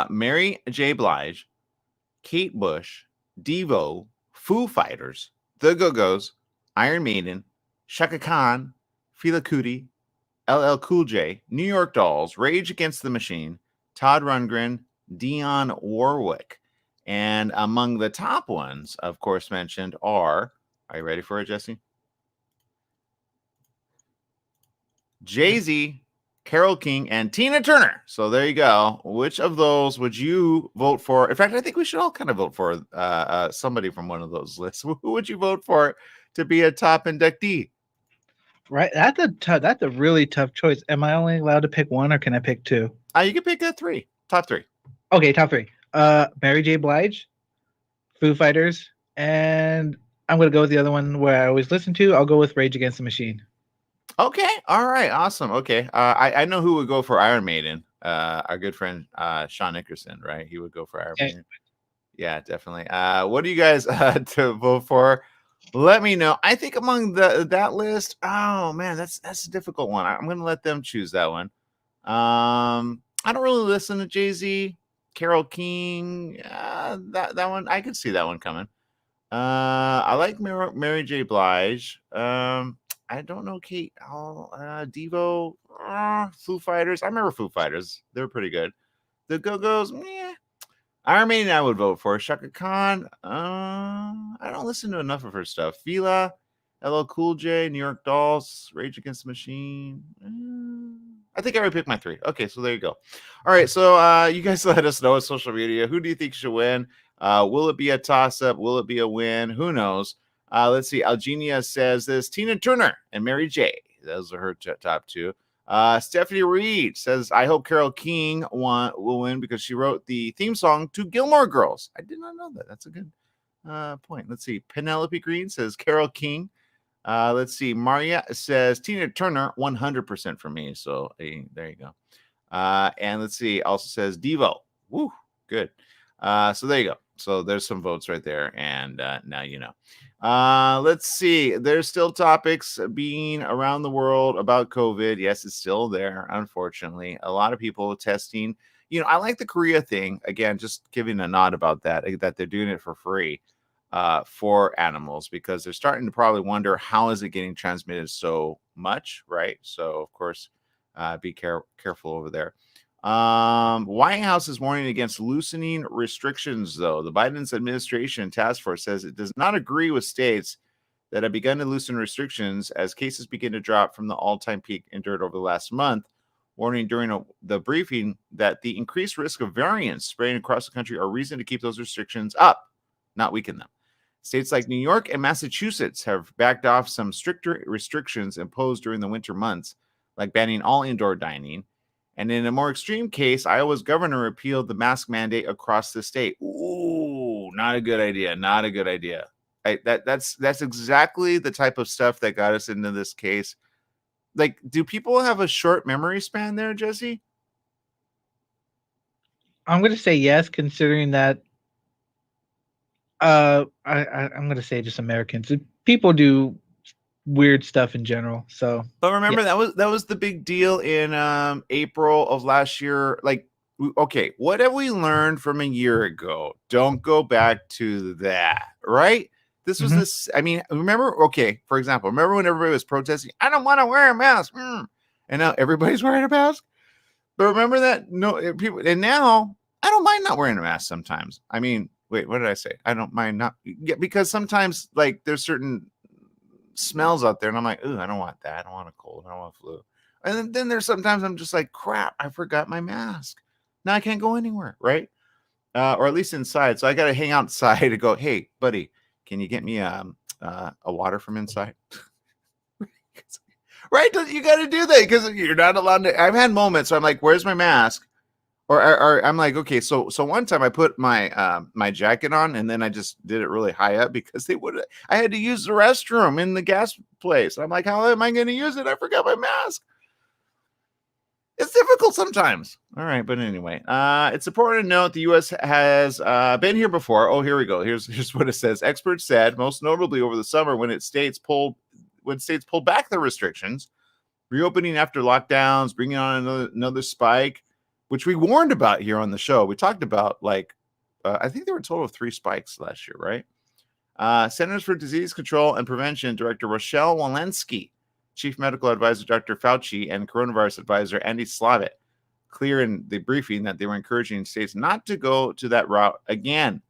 Mary J. Blige, Kate Bush, Devo, Foo Fighters, The Go-Go's, Iron Maiden, Chaka Khan, Fela Kuti, LL Cool J, New York Dolls, Rage Against the Machine, Todd Rundgren, Dionne Warwick. And among the top ones, of course, mentioned are you ready for it, Jesse? Jay-Z, Carole King, and Tina Turner. So there you go. Which of those would you vote for? In fact, I think we should all kind of vote for somebody from one of those lists. Who would you vote for to be a top inductee? Right. That's a really tough choice. Am I only allowed to pick one, or can I pick two? You can pick three. Top three. Okay, top three. Mary J. Blige, Foo Fighters, and I'm going to go with the other one where I always listen to. I'll go with Rage Against the Machine. Okay. All right. Awesome. Okay. I know who would go for Iron Maiden. Our good friend Sean Nickerson, right? He would go for Iron Maiden. Yeah, definitely. What do you guys to vote for? Let me know. I think among that list, oh man, that's a difficult one. I'm going to let them choose that one. I don't really listen to Jay-Z, Carole King. That one, I could see that one coming. I like Mary J. Blige. I don't know, Kate. Devo, Foo Fighters. I remember Foo Fighters. They were pretty good. The Go-Go's, meh. Iron Maiden, I would vote for. Shaka Khan, I don't listen to enough of her stuff. Fila, LL Cool J, New York Dolls, Rage Against the Machine. I think I would pick my 3. Okay, so there you go. All right, so you guys let us know on social media. Who do you think should win? Will it be a toss-up? Will it be a win? Who knows? Let's see. Algenia says this. Tina Turner and Mary J. Those are her top 2. Stephanie Reed says, I hope Carole King will win because she wrote the theme song to Gilmore Girls. I did not know that. That's a good point. Let's see. Penelope Green says Carole King. Let's see. Maria says Tina Turner, 100% for me. So there you go. And let's see. Also says Devo. Woo, good. So there you go. So there's some votes right there. And now you know. Let's see. There's still topics being around the world about COVID. Yes, it's still there, unfortunately. A lot of people testing. You know, I like the Korea thing. Again, just giving a nod about that they're doing it for free for animals, because they're starting to probably wonder, how is it getting transmitted so much, right? So, of course, be careful over there. White House is warning against loosening restrictions, though. The Biden administration task force says it does not agree with states that have begun to loosen restrictions as cases begin to drop from the all-time peak endured over the last month, warning during the briefing that the increased risk of variants spreading across the country are reason to keep those restrictions up, not weaken them. States like New York and Massachusetts have backed off some stricter restrictions imposed during the winter months, like banning all indoor dining. And in a more extreme case, Iowa's governor repealed the mask mandate across the state. Ooh, not a good idea. Not a good idea. That's exactly the type of stuff that got us into this case. Like, do people have a short memory span there, Jesse? I'm going to say yes, considering that I'm going to say just Americans. People do weird stuff in general. So, but remember, that was the big deal in April of last year. Like, okay, what have we learned from a year ago? Don't go back to that, right? This was this. I mean, remember? Okay, for example, remember when everybody was protesting? I don't want to wear a mask, and now everybody's wearing a mask. But remember that? No, people, and now I don't mind not wearing a mask sometimes. I mean, wait, what did I say? I don't mind not, yeah, because sometimes, like, there's certain smells out there, and I'm like, ooh, I don't want that. I don't want a cold. I don't want a flu. And then there's sometimes I'm just like, crap, I forgot my mask. Now I can't go anywhere, right? Or at least inside. So I got to hang outside to go, hey, buddy, can you get me a water from inside? Right? You got to do that because you're not allowed to. I've had moments where I'm like, where's my mask? Or I'm like, okay, so one time I put my my jacket on, and then I just did it really high up because I had to use the restroom in the gas place. I'm like, how am I going to use it? I forgot my mask. It's difficult sometimes. All right, but anyway, it's important to note the U.S. has been here before. Oh, here we go. Here's what it says. Experts said, most notably over the summer, when states pulled back their restrictions, reopening after lockdowns, bringing on another spike, which we warned about here on the show. We talked about, like, I think there were a total of 3 spikes last year, right? Centers for Disease Control and Prevention Director Rochelle Walensky, Chief Medical Advisor Dr. Fauci, and Coronavirus Advisor Andy Slavitt clear in the briefing that they were encouraging states not to go to that route again.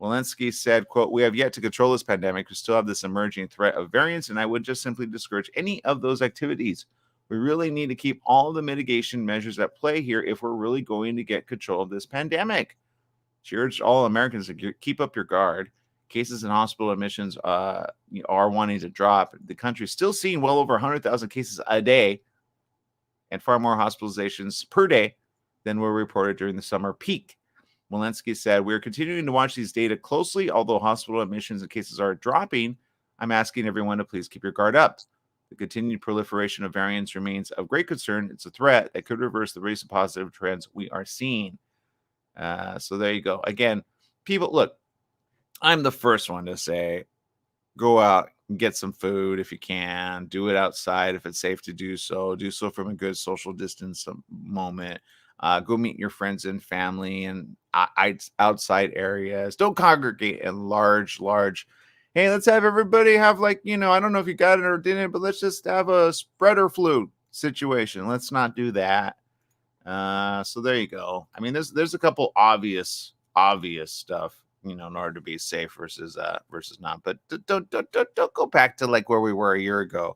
Walensky said, quote, we have yet to control this pandemic. We still have this emerging threat of variants, and I would just simply discourage any of those activities. We really need to keep all the mitigation measures at play here if we're really going to get control of this pandemic. She urged all Americans to keep up your guard. Cases and hospital admissions are wanting to drop. The country is still seeing well over 100,000 cases a day and far more hospitalizations per day than were reported during the summer peak. Walensky said, we are continuing to watch these data closely. Although hospital admissions and cases are dropping, I'm asking everyone to please keep your guard up. The continued proliferation of variants remains of great concern. It's a threat that could reverse the recent positive trends we are seeing. So there you go. Again, people, look, I'm the first one to say, go out and get some food if you can. Do it outside if it's safe to do so. Do so from a good social distance moment. Go meet your friends and family in outside areas. Don't congregate in large hey, let's have everybody have like, I don't know if you got it or didn't, but let's just have a spreader flu situation. Let's not do that. So there you go. I mean, there's a couple obvious stuff, in order to be safe versus not. But don't go back to like where we were a year ago,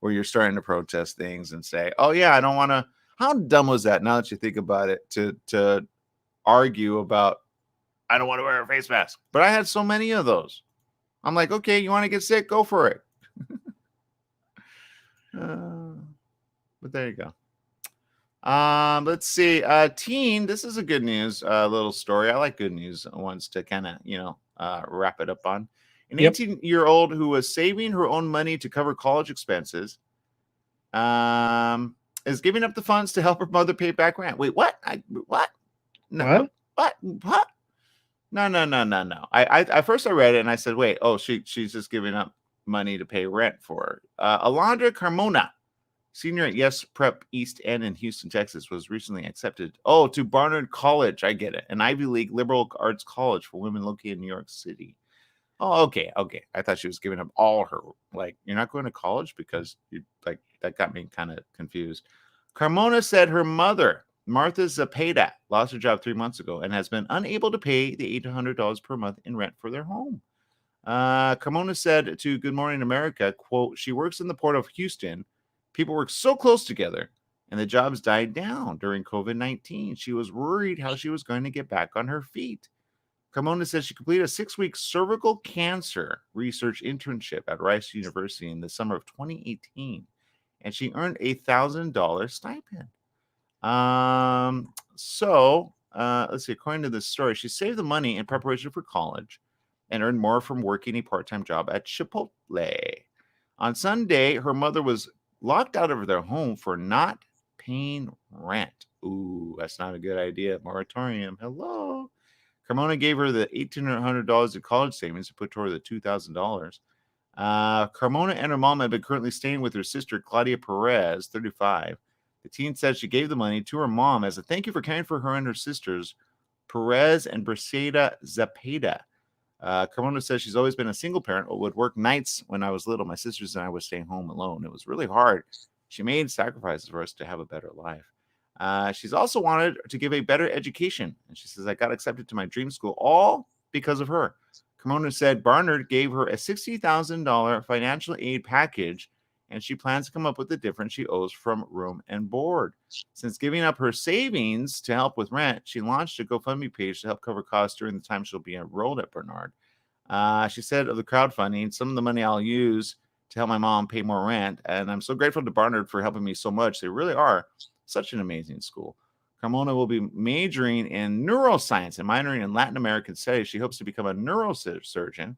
where you're starting to protest things and say, oh yeah, I don't want to. How dumb was that? Now that you think about it, to argue about, I don't want to wear a face mask, but I had so many of those. I'm like, okay, you want to get sick? Go for it. But there you go. Let's see. Teen, this is a good news little story. I like good news ones to kind of, wrap it up on. An 18-year-old who was saving her own money to cover college expenses is giving up the funds to help her mother pay back rent. Wait, what? What? No, what? No. I first read it and I said, wait, she's just giving up money to pay rent for her. Alondra Carmona, senior at Yes Prep East End in Houston, Texas, was recently accepted to Barnard College. I get it. An Ivy League liberal arts college for women located in New York City. Oh, okay. I thought she was giving up all her, like, you're not going to college because you like, that got me kind of confused. Carmona said her mother, Martha Zapata, lost her job 3 months ago and has been unable to pay the $800 per month in rent for their home. Carmona said to Good Morning America, quote, she works in the port of Houston. People work so close together and the jobs died down during COVID-19. She was worried how she was going to get back on her feet. Carmona says she completed a 6-week cervical cancer research internship at Rice University in the summer of 2018, and she earned a $1,000 stipend. Let's see. According to this story, she saved the money in preparation for college and earned more from working a part-time job at Chipotle. On Sunday, her mother was locked out of their home for not paying rent. Ooh, that's not a good idea. Moratorium. Hello. Carmona gave her the $1,800 in college savings to put toward the $2,000. Carmona and her mom had been currently staying with her sister, Claudia Perez, 35. The teen said she gave the money to her mom as a thank you for caring for her and her sisters, Perez and Briseida Zapata. Carmona says she's always been a single parent or would work nights when I was little. My sisters and I would stay home alone. It was really hard. She made sacrifices for us to have a better life. She's also wanted to give a better education. And she says, I got accepted to my dream school all because of her. Carmona said Barnard gave her a $60,000 financial aid package, and she plans to come up with the difference she owes from room and board. Since giving up her savings to help with rent, she launched a GoFundMe page to help cover costs during the time she'll be enrolled at Barnard. She said of the crowdfunding, some of the money I'll use to help my mom pay more rent, and I'm so grateful to Barnard for helping me so much. They really are such an amazing school. Carmona will be majoring in neuroscience and minoring in Latin American studies. She hopes to become a neurosurgeon.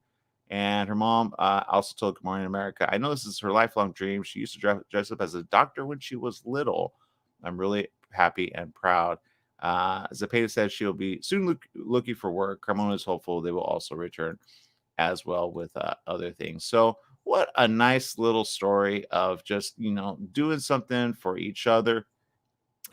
And her mom also told Good Morning America, I know this is her lifelong dream. She used to dress up as a doctor when she was little. I'm really happy and proud. Zapata says she'll be soon looking for work. Carmona is hopeful they will also return as well with other things. So what a nice little story of just, doing something for each other.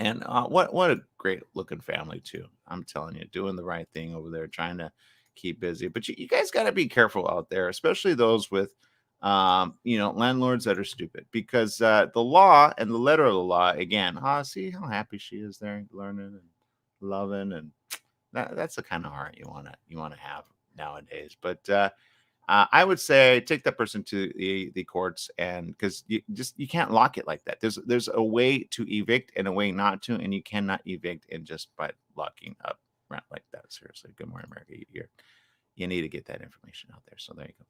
And what a great looking family too. I'm telling you, doing the right thing over there, trying to keep busy. But you guys got to be careful out there, especially those with, landlords that are stupid, because the law and the letter of the law, again, see how happy she is there, learning and loving, and that's the kind of heart you want to have nowadays. But I would say take that person to the courts, and because you can't lock it like that. There's a way to evict and a way not to, and you cannot evict and just by locking up rent like that. Seriously, Good Morning America, you need to get that information out there. So there you go.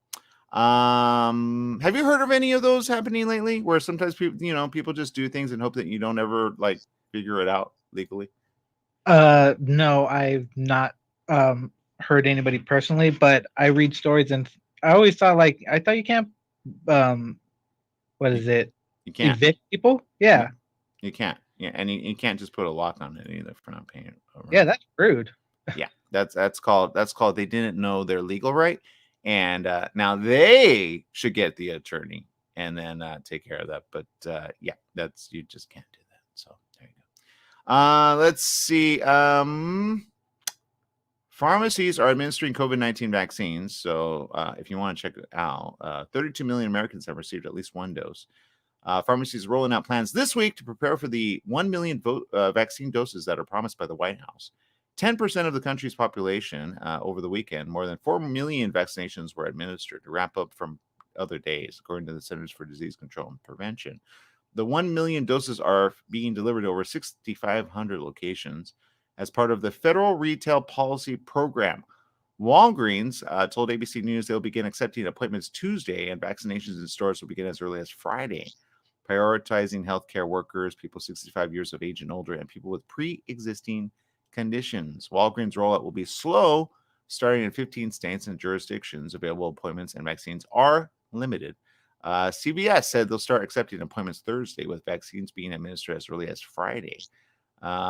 Have you heard of any of those happening lately, where sometimes people just do things and hope that you don't ever like figure it out legally? No, I've not heard anybody personally, but I read stories and I always thought you can't what is it? You can't evict people? Yeah. You can't. Yeah, and you can't just put a lock on it either for not paying. Yeah, that's rude. Yeah, that's called they didn't know their legal right, and now they should get the attorney and then take care of that. But yeah, you just can't do that. So there you go. Let's see. Pharmacies are administering COVID-19 vaccines. So if you want to check it out, 32 million Americans have received at least one dose. Pharmacies are rolling out plans this week to prepare for the 1 million vaccine doses that are promised by the White House. 10% of the country's population over the weekend, more than 4 million vaccinations were administered to wrap up from other days, according to the Centers for Disease Control and Prevention. The 1 million doses are being delivered to over 6,500 locations as part of the Federal Retail Policy Program. Walgreens told ABC News they'll begin accepting appointments Tuesday, and vaccinations in stores will begin as early as Friday, prioritizing healthcare workers, people 65 years of age and older, and people with pre-existing conditions. Walgreens rollout will be slow, starting in 15 states and jurisdictions. Available appointments and vaccines are limited. CVS said they'll start accepting appointments Thursday, with vaccines being administered as early as Friday.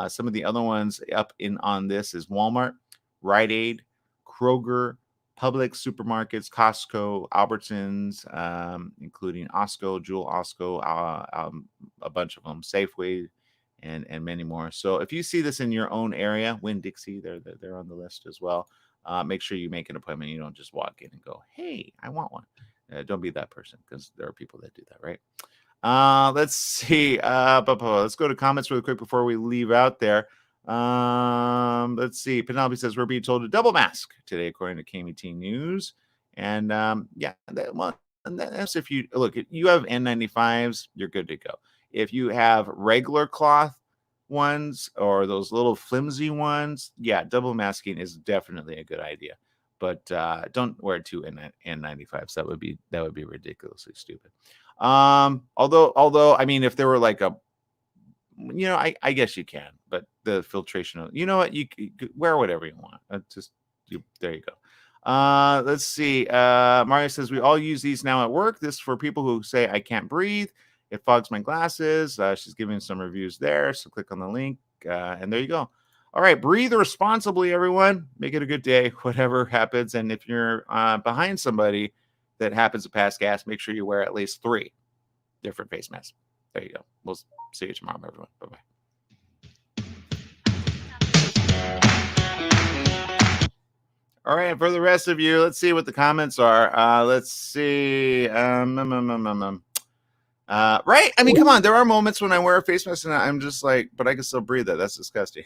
Some of the other ones up in on this is Walmart, Rite Aid, Kroger, Publix supermarkets, Costco, Albertsons, including Osco, Jewel Osco, a bunch of them, Safeway, and many more. So if you see this in your own area, Winn-Dixie, they're on the list as well. Make sure you make an appointment. You don't just walk in and go, "Hey, I want one." Don't be that person, because there are people that do that, right? Let's see. Let's go to comments really quick before we leave out there. Let's see. Penelope says we're being told to double mask today, according to KMT News. And that's if you look. If you have N95s, you're good to go. If you have regular cloth ones or those little flimsy ones, yeah, double masking is definitely a good idea. But don't wear two N95s. That would be ridiculously stupid. Although I mean, if there were like a, I guess you can, but the filtration, you wear whatever you want. There you go. Let's see. Mario says we all use these now at work. This for people who say I can't breathe. It fogs my glasses. She's giving some reviews there. So click on the link, and there you go. All right, breathe responsibly, everyone. Make it a good day, whatever happens. And if you're behind somebody that happens to pass gas, make sure you wear at least 3 different face masks. There you go. We'll see you tomorrow, everyone. Bye-bye. All right, for the rest of you, let's see what the comments are. Let's see. Right? I mean, come on. There are moments when I wear a face mask and I'm just like, but I can still breathe it. That's disgusting.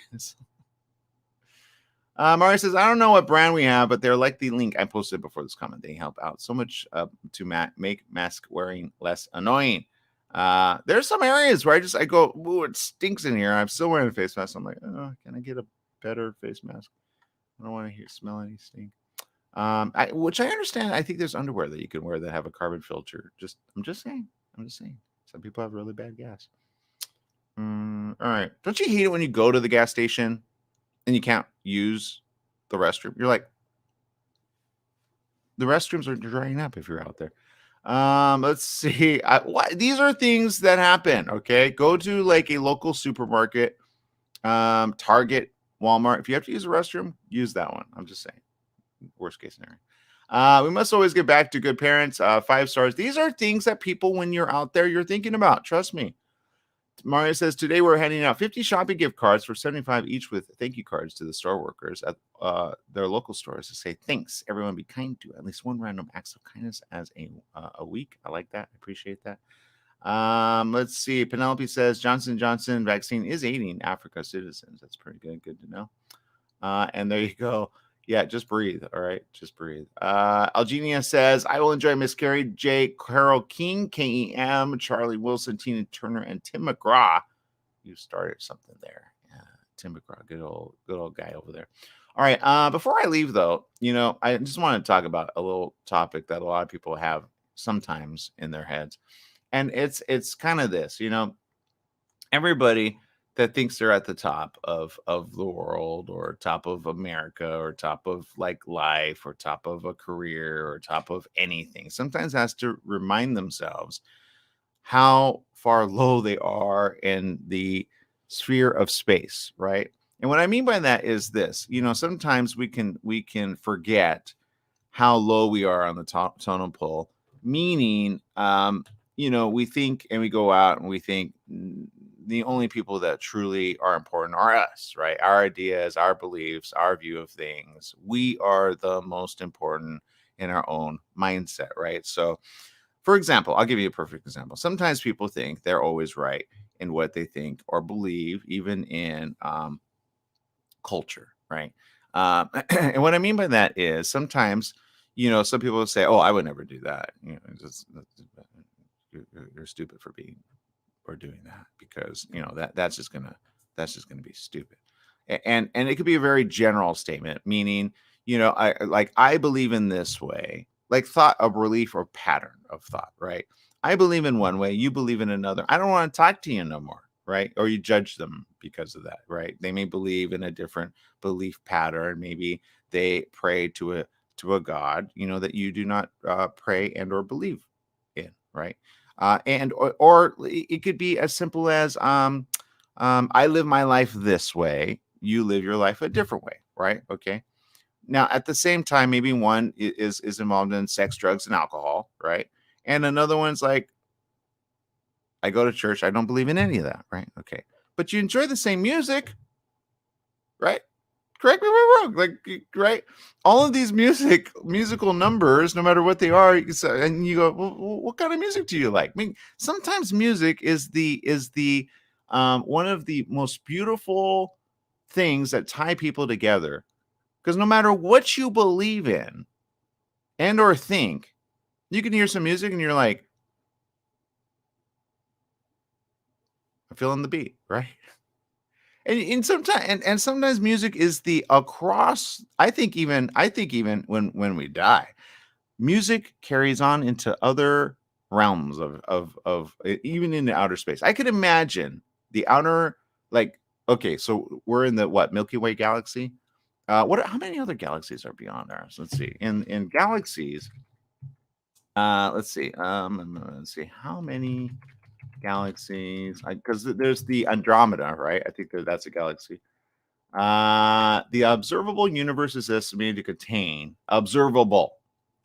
Mario says, I don't know what brand we have, but they're like the link I posted before this comment. They help out so much to make mask wearing less annoying. There's some areas where I go, ooh, it stinks in here. I'm still wearing a face mask. I'm like, oh, can I get a better face mask? I don't want to smell any stink. Which I understand. I think there's underwear that you can wear that have a carbon filter. I'm just saying. Some people have really bad gas. All right. Don't you hate it when you go to the gas station and you can't use the restroom? You're like, the restrooms are drying up if you're out there. Let's see. These are things that happen. Okay. Go to like a local supermarket, Target, Walmart. If you have to use a restroom, use that one. I'm just saying. Worst case scenario. We must always get back to good parents. 5 stars. These are things that people, when you're out there, you're thinking about. Trust me. Mario says, today we're handing out 50 shopping gift cards for $75 each with thank you cards to the store workers at their local stores to say thanks. Everyone be kind to at least one random act of kindness as a week. I like that. I appreciate that. Let's see. Penelope says Johnson & Johnson vaccine is aiding Africa citizens. That's pretty good. Good to know. And there you go. Yeah, just breathe. All right. Just breathe. Algenia says, I will enjoy Miss Carrie J. Carol King, KEM, Charlie Wilson, Tina Turner, and Tim McGraw. You started something there. Yeah, Tim McGraw, good old guy over there. All right. Before I leave, though, I just want to talk about a little topic that a lot of people have sometimes in their heads. And it's kind of this, everybody that thinks they're at the top of the world or top of America or top of like life or top of a career or top of anything sometimes has to remind themselves how far low they are in the sphere of space, right? And what I mean by that is this, sometimes we can forget how low we are on the totem pole, meaning, we think and we go out and we think the only people that truly are important are us, right? Our ideas, our beliefs, our view of things. We are the most important in our own mindset, right? So, for example, I'll give you a perfect example. Sometimes people think they're always right in what they think or believe, even in culture, right? And what I mean by that is sometimes, some people will say, "Oh, I would never do that." You're stupid for being or doing that because that's just gonna be stupid. And it could be a very general statement, meaning I believe in this way, like thought, a belief or pattern of thought, right? I believe in one way, you believe in another. I don't want to talk to you no more, right? Or you judge them because of that, right? They may believe in a different belief pattern. Maybe they pray to a god, that you do not pray and or believe in, right? And or it could be as simple as I live my life this way, you live your life a different way, right? Okay. Now, at the same time, maybe one is involved in sex, drugs, and alcohol, right? And another one's like, I go to church, I don't believe in any of that, right? Okay. But you enjoy the same music, right? Correct me if I'm wrong. Like, right? All of these musical numbers, no matter what they are, and you go, well, what kind of music do you like? I mean, sometimes music is the one of the most beautiful things that tie people together. Because no matter what you believe in and or think, you can hear some music and you're like, I'm feeling the beat, right? And sometimes and sometimes music is the across. I think even when we die, music carries on into other realms of even in the outer space. I could imagine the outer, like, okay, so we're in the Milky Way galaxy. How many other galaxies are beyond ours? Let's see. In galaxies, let's see how many galaxies, because there's the Andromeda, right? I think that's a galaxy. The observable universe is estimated to contain observable.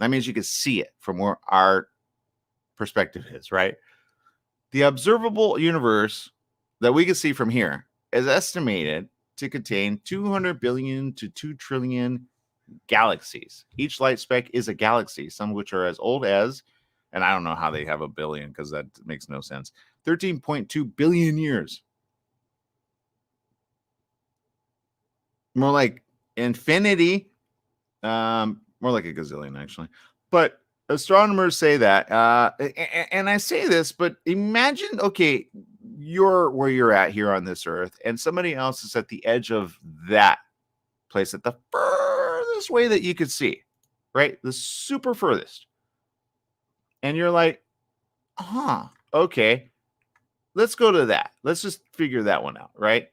That means you can see it from where our perspective is, right? The observable universe that we can see from here is estimated to contain 200 billion to 2 trillion galaxies. Each light speck is a galaxy, some of which are as old as, and I don't know how they have a billion because that makes no sense, 13.2 billion years. More like infinity, more like a gazillion, actually. But astronomers say that, and I say this, but imagine, okay, you're where you're at here on this earth, and somebody else is at the edge of that place at the furthest way that you could see, right? The super furthest. And you're like, okay, let's go to that. Let's just figure that one out, right?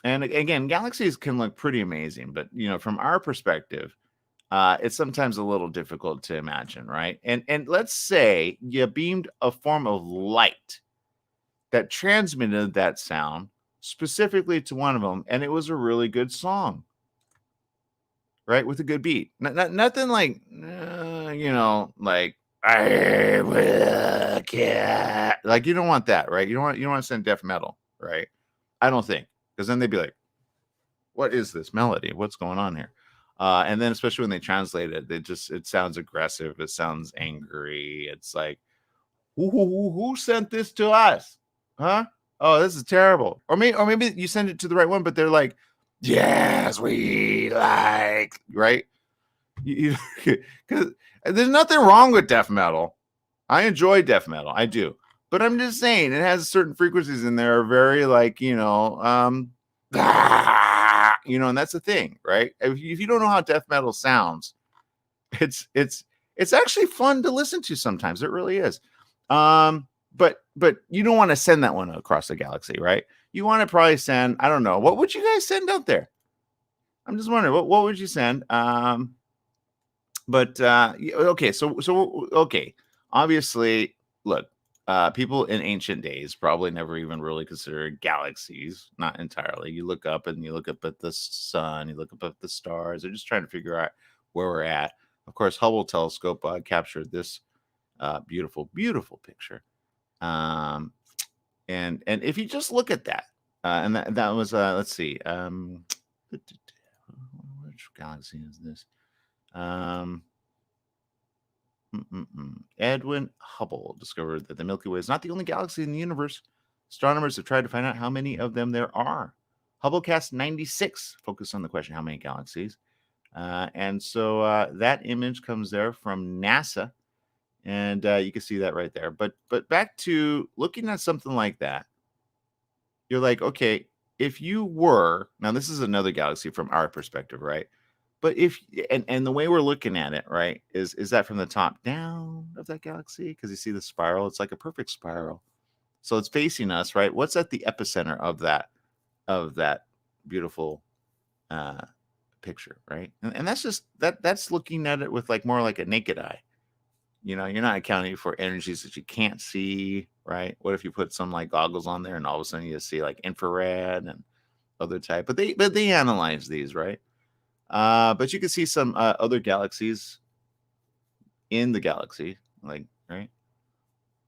And again, galaxies can look pretty amazing, but from our perspective, it's sometimes a little difficult to imagine, right? And let's say you beamed a form of light that transmitted that sound specifically to one of them, and it was a really good song, right? With a good beat. Nothing like, like I will get. Like, you don't want that, right? You don't want to send death metal, right? I don't think, because then they'd be like, what is this melody? What's going on here? And then especially when they translate it, it sounds aggressive. It sounds angry. It's like, who sent this to us? Huh? Oh, this is terrible. Or maybe you send it to the right one, but they're like, yes, we like, right? Because there's nothing wrong with death metal. I enjoy death metal. I do. But I'm just saying it has certain frequencies in there are very like, and that's the thing, right? If you don't know how death metal sounds, it's actually fun to listen to sometimes. It really is. But you don't want to send that one across the galaxy, right? You want to probably send, I don't know, what would you guys send out there? I'm just wondering, what would you send? Okay, so okay. Obviously, look, people in ancient days probably never even really considered galaxies, not entirely. You look up and you look up at the sun, you look up at the stars. They're just trying to figure out where we're at. Of course, Hubble telescope captured this beautiful, beautiful picture. And if you just look at that, and that was let's see, which galaxy is this? Edwin Hubble discovered that the Milky Way is not the only galaxy in the universe. Astronomers have tried to find out how many of them there are. Hubblecast 96 focused on the question, how many galaxies? And so that image comes there from NASA, and you can see that right there. But back to looking at something like that, you're like, okay, if you were, now this is another galaxy from our perspective, right? But if and the way we're looking at it, right, is that from the top down of that galaxy? Because you see the spiral, it's like a perfect spiral. So it's facing us, right? What's at the epicenter of that beautiful picture, right? And that's just that's looking at it with like more like a naked eye. You know, you're not accounting for energies that you can't see, right? What if you put some like goggles on there and all of a sudden you see like infrared and other type? But they analyze these, right? But you can see some other galaxies in the galaxy, like, right,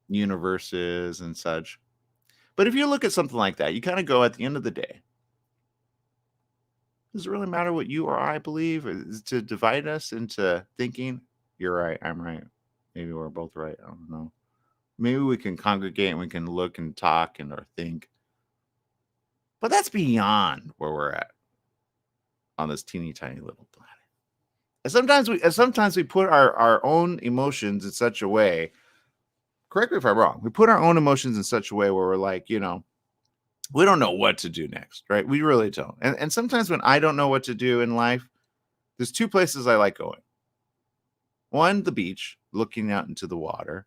universes and such. But if you look at something like that, you kind of go, at the end of the day, does it really matter what you or I believe? Is to divide us into thinking, you're right, I'm right, maybe we're both right, I don't know. Maybe we can congregate and we can look and talk and or think. But that's beyond where we're at on this teeny tiny little planet. And sometimes we put our own emotions in such a way, correct me if I'm wrong, we put our own emotions in such a way where we're like, you know, we don't know what to do next, right? We really don't. And sometimes when I don't know what to do in life, there's two places I like going. One, the beach, looking out into the water,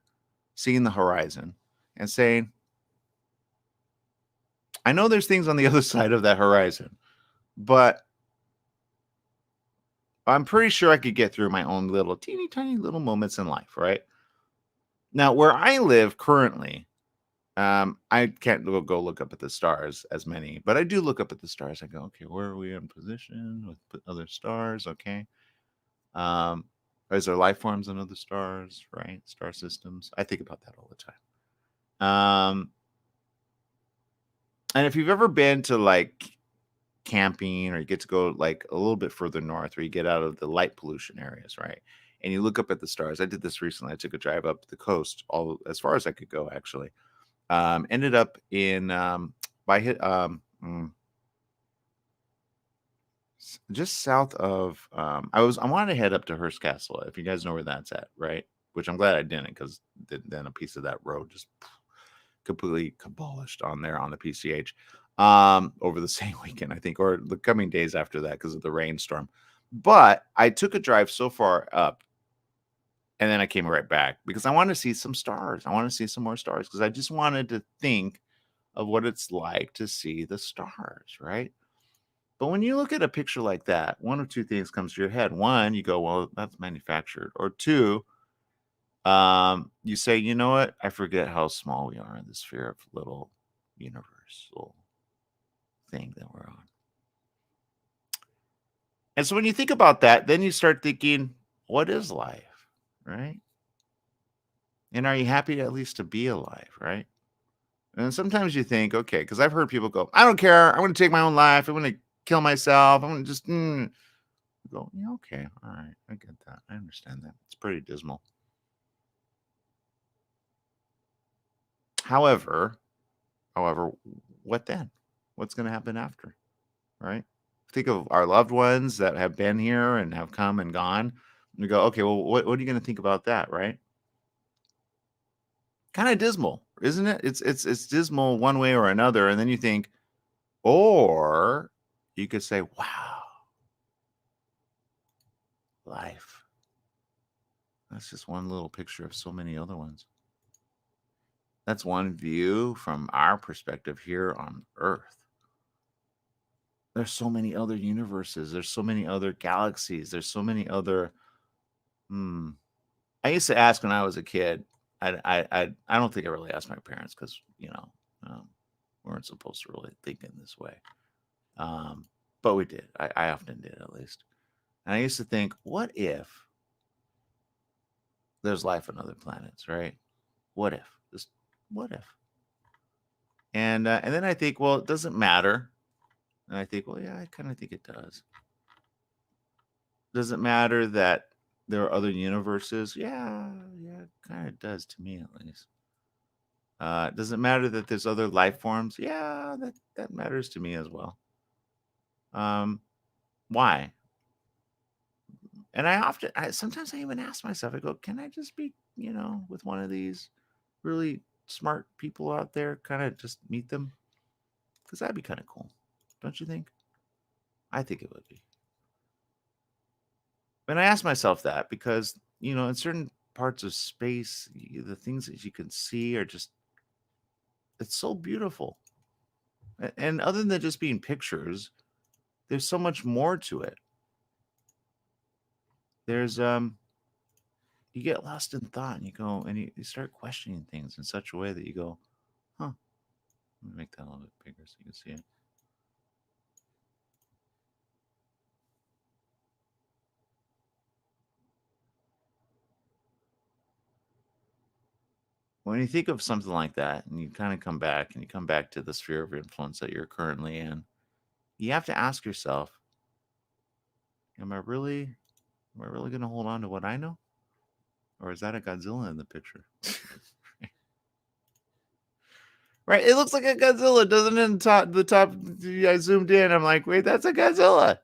seeing the horizon, and saying, I know there's things on the other side of that horizon, but I'm pretty sure I could get through my own little teeny tiny little moments in life, right? Now, where I live currently, I can't go look up at the stars as many, but I do look up at the stars. I go, okay, where are we in position with other stars? Okay. Is there life forms in other stars, right? Star systems. I think about that all the time. And if you've ever been to like camping, or you get to go like a little bit further north where you get out of the light pollution areas, right? And you look up at the stars. I did this recently. I took a drive up the coast, all as far as I could go, actually. Ended up in just south of I wanted to head up to Hearst Castle, if you guys know where that's at, right? Which I'm glad I didn't, because then a piece of that road just completely abolished on there on the PCH over the same weekend, I think, or the coming days after that because of the rainstorm. But I took a drive so far up, and then I came right back because I wanted to see some stars. I want to see some more stars because I just wanted to think of what it's like to see the stars, right? But when you look at a picture like that, one of two things comes to your head. One, you go, well, that's manufactured. Or two, you say, you know what? I forget how small we are in the sphere of little universal thing that we're on. And so when you think about that, then you start thinking, what is life, right? And are you happy at least to be alive, right? And sometimes you think, okay, because I've heard people go, I don't care. I'm going to take my own life. I'm going to kill myself. I'm going to just go, yeah, okay. All right. I get that. I understand that. It's pretty dismal. However, what then? What's going to happen after, right? Think of our loved ones that have been here and have come and gone. And you go, okay, well, what are you going to think about that, right? Kind of dismal, isn't it? It's dismal one way or another. And then you think, or you could say, wow, life. That's just one little picture of so many other ones. That's one view from our perspective here on Earth. There's so many other universes. There's so many other galaxies. There's so many other. I used to ask when I was a kid. I don't think I really asked my parents because we weren't supposed to really think in this way. But we did. I often did, at least. And I used to think, what if there's life on other planets, right? What if? Just what if? And then I think, well, it doesn't matter. And I think, well, yeah, I kind of think it does. Does it matter that there are other universes? Yeah, it kind of does to me at least. Does it matter that there's other life forms? Yeah, that matters to me as well. Why? And sometimes I even ask myself, I go, can I just be, with one of these really smart people out there, kind of just meet them? Because that'd be kind of cool. Don't you think? I think it would be. And I ask myself that because, in certain parts of space, the things that you can see are just, it's so beautiful. And other than just being pictures, there's so much more to it. There's, you get lost in thought and you go and you start questioning things in such a way that you go, huh, let me make that a little bit bigger so you can see it. When you think of something like that and you kind of come back and you come back to the sphere of influence that you're currently in, you have to ask yourself, am I really going to hold on to what I know? Or is that a Godzilla in the picture? Right? It looks like a Godzilla, doesn't it? The top, I zoomed in. I'm like, wait, that's a Godzilla.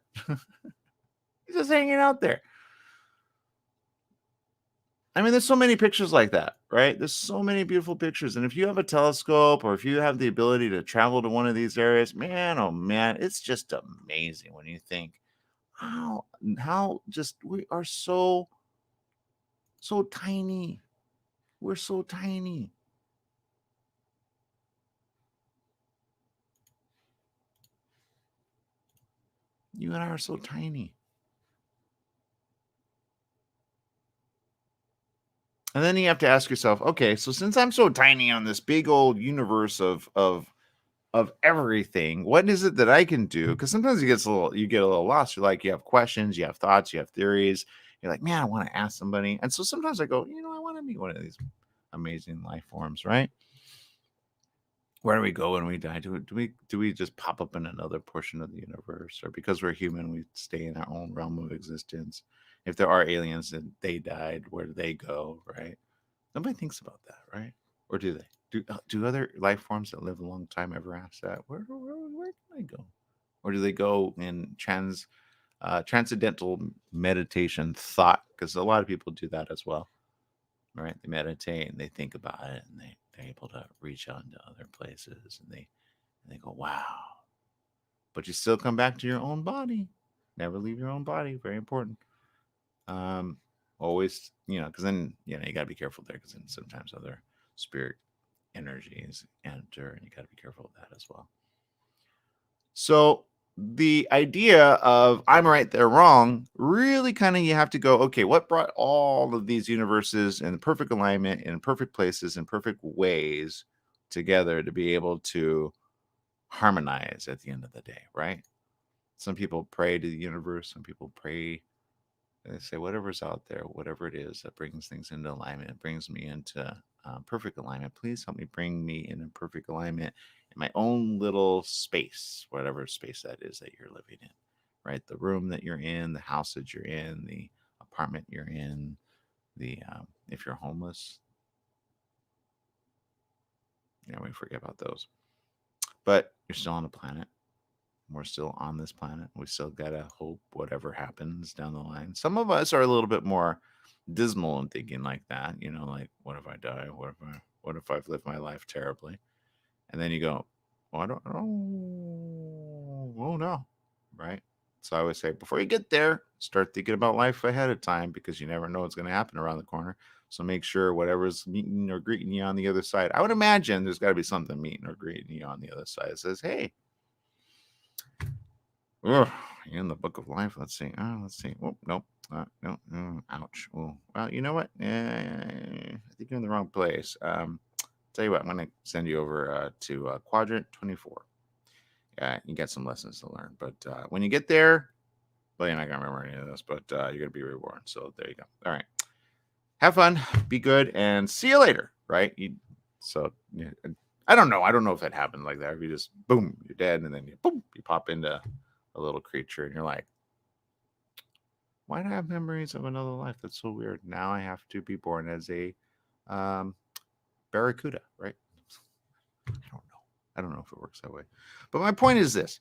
He's just hanging out there. I mean, there's so many pictures like that, right? There's so many beautiful pictures. And if you have a telescope or if you have the ability to travel to one of these areas, man, oh man, it's just amazing when you think how just we are so tiny. We're so tiny. You and I are so tiny. And then you have to ask yourself, okay, so since I'm so tiny on this big old universe of everything, what is it that I can do? Because sometimes you get a little lost. You're like, you have questions, you have thoughts, you have theories. You're like, man, I want to ask somebody. And so sometimes I go, I want to meet one of these amazing life forms, right? Where do we go when we die? Do we just pop up in another portion of the universe, or because we're human, we stay in our own realm of existence? If there are aliens and they died, where do they go? Right? Nobody thinks about that, right? Or do they? Do other life forms that live a long time ever ask that? Where can I go? Or do they go in transcendental meditation thought? Because a lot of people do that as well, right? They meditate and they think about it, and they're able to reach out into other places, and they go, wow. But you still come back to your own body. Never leave your own body. Very important. Always, because then you gotta be careful there, because then sometimes other spirit energies enter, and you gotta be careful of that as well. So the idea of I'm right, they're wrong, really kind of you have to go, okay, what brought all of these universes in perfect alignment, in perfect places, in perfect ways together to be able to harmonize at the end of the day, right? Some people pray to the universe, some people pray, they say whatever's out there, whatever it is that brings things into alignment, it brings me into perfect alignment. Please help me bring me in perfect alignment in my own little space, whatever space that is that you're living in, right? The room that you're in, the house that you're in, the apartment you're in, the if you're homeless, we forget about those. But you're still on a planet. We're still on this planet. We still gotta hope whatever happens down the line. Some of us are a little bit more dismal in thinking like that. Like, what if I die? What if I've lived my life terribly? And then you go, well, I don't know. Oh no, right? So I always say, before you get there, start thinking about life ahead of time, because you never know what's going to happen around the corner. So make sure whatever's meeting or greeting you on the other side, I would imagine there's got to be something meeting or greeting you on the other side that says, hey, you're in the book of life. Let's see. Oh, nope. No. Ouch. Oh, well, you know what? I think you're in the wrong place. Tell you what, I'm going to send you over to Quadrant 24. You got some lessons to learn. But when you get there, well, you're not going to remember any of this, but you're going to be reborn. So there you go. All right. Have fun. Be good. And see you later. Right? So I don't know. I don't know if that happened like that. If you just boom, you're dead, and then you boom, you pop into a little creature, and you're like, why do I have memories of another life? That's so weird. Now I have to be born as a barracuda, right? I don't know. I don't know if it works that way. But my point is this.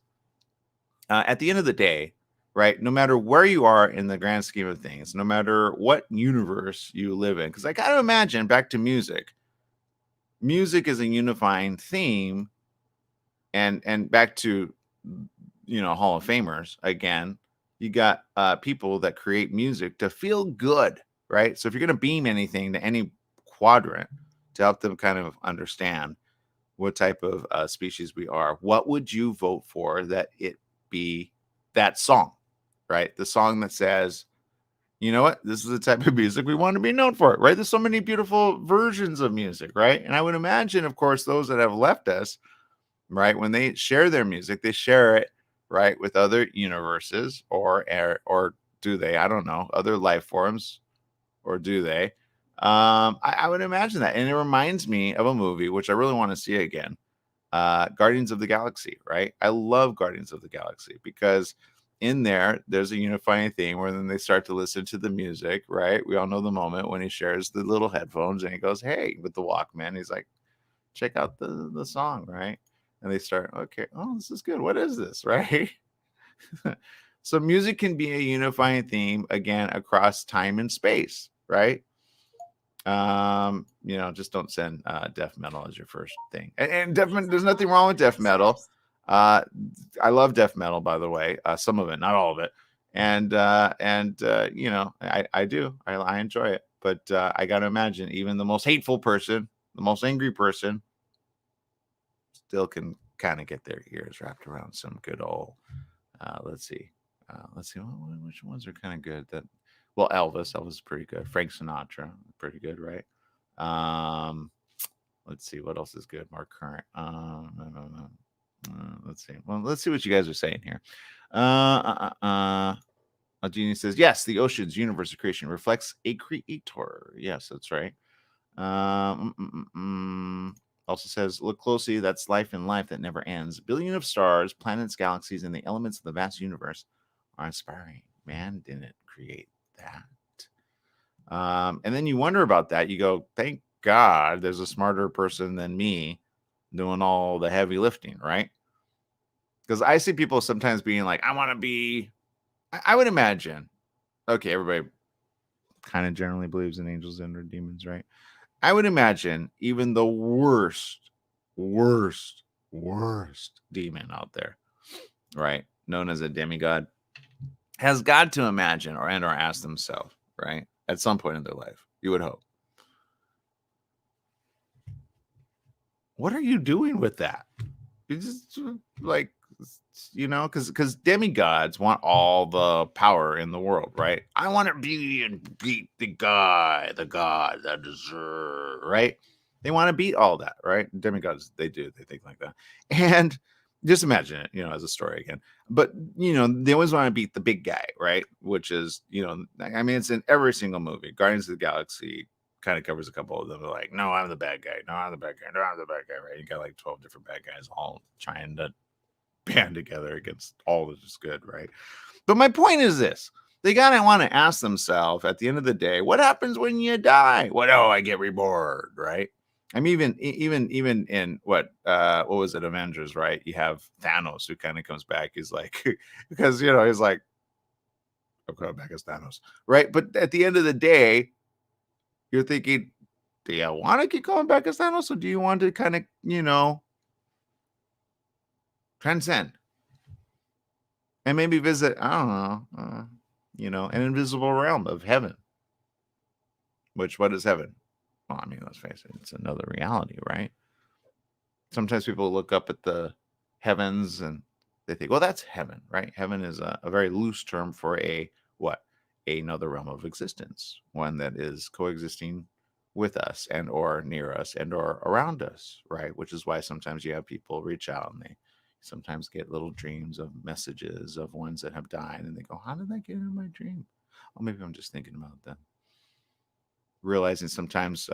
At the end of the day, right, no matter where you are in the grand scheme of things, no matter what universe you live in, because I got to imagine, back to music is a unifying theme, and back to, Hall of Famers again. You got people that create music to feel good, right? So if you're going to beam anything to any quadrant to help them kind of understand what type of species we are, what would you vote for that it be that song, right? The song that says, you know what, this is the type of music we want to be known for, right? There's so many beautiful versions of music, right? And I would imagine, of course, those that have left us, right, when they share their music, they share it, right, with other universes, or do they? I don't know, other life forms, or do they? I would imagine that, and it reminds me of a movie which I really want to see again, Guardians of the Galaxy, right? I love Guardians of the Galaxy because in there's a unifying theme where then they start to listen to the music, right? We all know the moment when he shares the little headphones and he goes, "Hey," with the Walkman. He's like, "Check out the song," right? And they start, "Okay, oh, this is good. What is this?" Right? So music can be a unifying theme again across time and space, right? Just don't send death metal as your first thing. And death metal, there's nothing wrong with death metal. I love death metal, by the way. Some of it, not all of it. And I do. I enjoy it. But I got to imagine even the most hateful person, the most angry person, still can kind of get their ears wrapped around some good old. Let's see. Which ones are kind of good. Well, Elvis is pretty good. Frank Sinatra, pretty good, right? Let's see what else is good. More current. Let's see. Well, let's see what you guys are saying here. Genie says, yes, the ocean's universe of creation reflects a creator. Yes, that's right. Also says, look closely. That's life in life that never ends. Billion of stars, planets, galaxies, and the elements of the vast universe are inspiring. Man didn't create that. And then you wonder about that. You go, thank God there's a smarter person than me doing all the heavy lifting, right? Because I see people sometimes being like, I want to be, I would imagine, okay, everybody kind of generally believes in angels and or demons, right? I would imagine even the worst demon out there, right, known as a demigod, has got to imagine or ask themselves, right, at some point in their life, you would hope, what are you doing with that? You just like, because demigods want all the power in the world, right? I want to be and beat the god that deserve, right? They want to beat all that, right? Demigods, they think like that. And just imagine it, as a story again. But they always want to beat the big guy, right? Which is, it's in every single movie. Guardians of the Galaxy kind of covers a couple of them. They're like, no, I'm the bad guy. No, I'm the bad guy. No, I'm the bad guy, right? You got like 12 different bad guys all trying to band together against all that is good, right? But my point is this: they gotta want to ask themselves at the end of the day, what happens when you die? I get reborn, right? I mean, even in what was it, Avengers, right? You have Thanos who kind of comes back. He's like, because he's like, I'm coming back as Thanos, right? But at the end of the day, you're thinking, do you want to keep going back as Thanos, or do you want to kind of, transcend and maybe visit, I don't know, an invisible realm of heaven? Which, what is heaven? Well, I mean, let's face it, it's another reality, right? Sometimes people look up at the heavens and they think, well, that's heaven, right? Heaven is a very loose term for another realm of existence, one that is coexisting with us and or near us and or around us, right? Which is why sometimes you have people reach out and they sometimes get little dreams of messages of ones that have died, and they go, how did that get in my dream? Well, maybe I'm just thinking about them. Realizing sometimes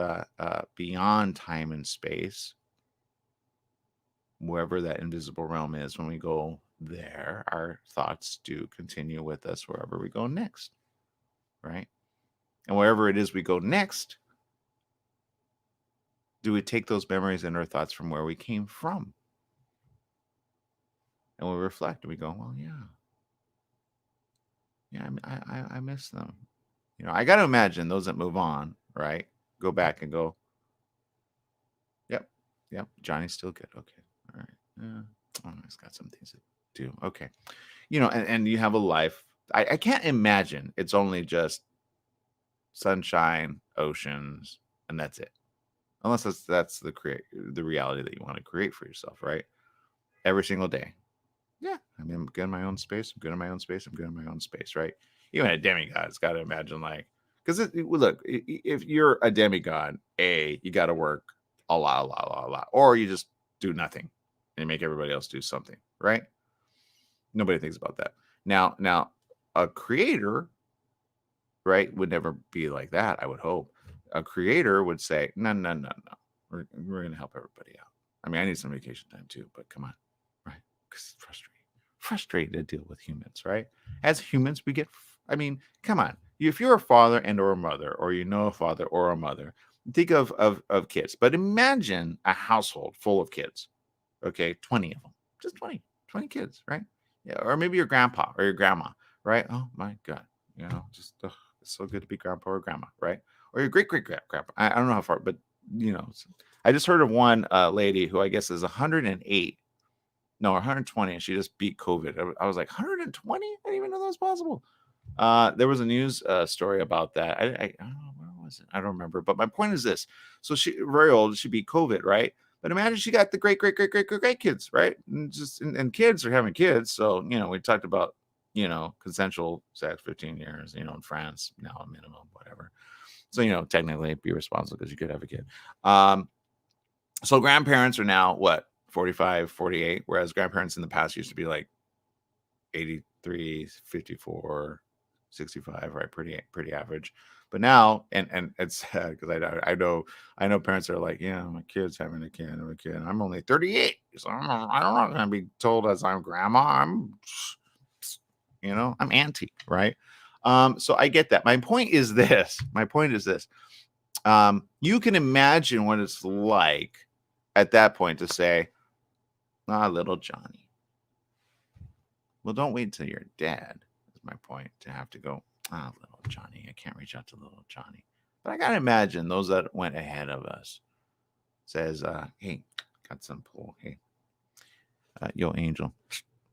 beyond time and space, wherever that invisible realm is, when we go there, our thoughts do continue with us wherever we go next, right? And wherever it is we go next, do we take those memories and our thoughts from where we came from? And we reflect and we go, well, I miss them. I got to imagine those that move on, right? Go back and go, yep, Johnny's still good. Okay, all right. He's got some things to do. Okay, and you have a life. I can't imagine it's only just sunshine, oceans, and that's it. Unless that's the reality that you want to create for yourself, right? Every single day. Yeah, I mean, I'm good in my own space. I'm good in my own space. I'm good in my own space, right? Even a demigod's got to imagine, like, because look, if you're a demigod, you got to work a lot, or you just do nothing and make everybody else do something, right? Nobody thinks about that. Now, a creator, right, would never be like that. I would hope a creator would say, no, we're going to help everybody out. I mean, I need some vacation time too, but come on, right? Because it's frustrating to deal with humans, right? As humans, we get, I mean, come on. If you're a father and or a mother, or a father or a mother, think of kids. But imagine a household full of kids, okay? 20 of them, just 20 kids, right? Yeah, or maybe your grandpa or your grandma, right? Oh my God, just it's so good to be grandpa or grandma, right? Or your great-great-grandpa. I don't know how far, but I just heard of one lady who I guess is 108. No, 120, and she just beat COVID. I was like, 120? I didn't even know that was possible. There was a news story about that. I don't know, where was it? I don't remember. But my point is this: so she very old. She beat COVID, right? But imagine she got the great kids, right? And kids are having kids. So we talked about consensual sex, 15 years. In France now a minimum, whatever. So technically be responsible because you could have a kid. So grandparents are now what? 45, 48, whereas grandparents in the past used to be like 83, 54, 65, right? Pretty average. But now, and it's sad because I know parents are like, yeah, my kid's having a kid, and I'm only 38, so I'm not gonna be told as I'm grandma. I'm auntie, right? So I get that. My point is this. You can imagine what it's like at that point to say, little Johnny. Well, don't wait till you're dead, is my point, to have to go, little Johnny. I can't reach out to little Johnny. But I got to imagine those that went ahead of us says, hey, got some pull. Hey, yo, Angel.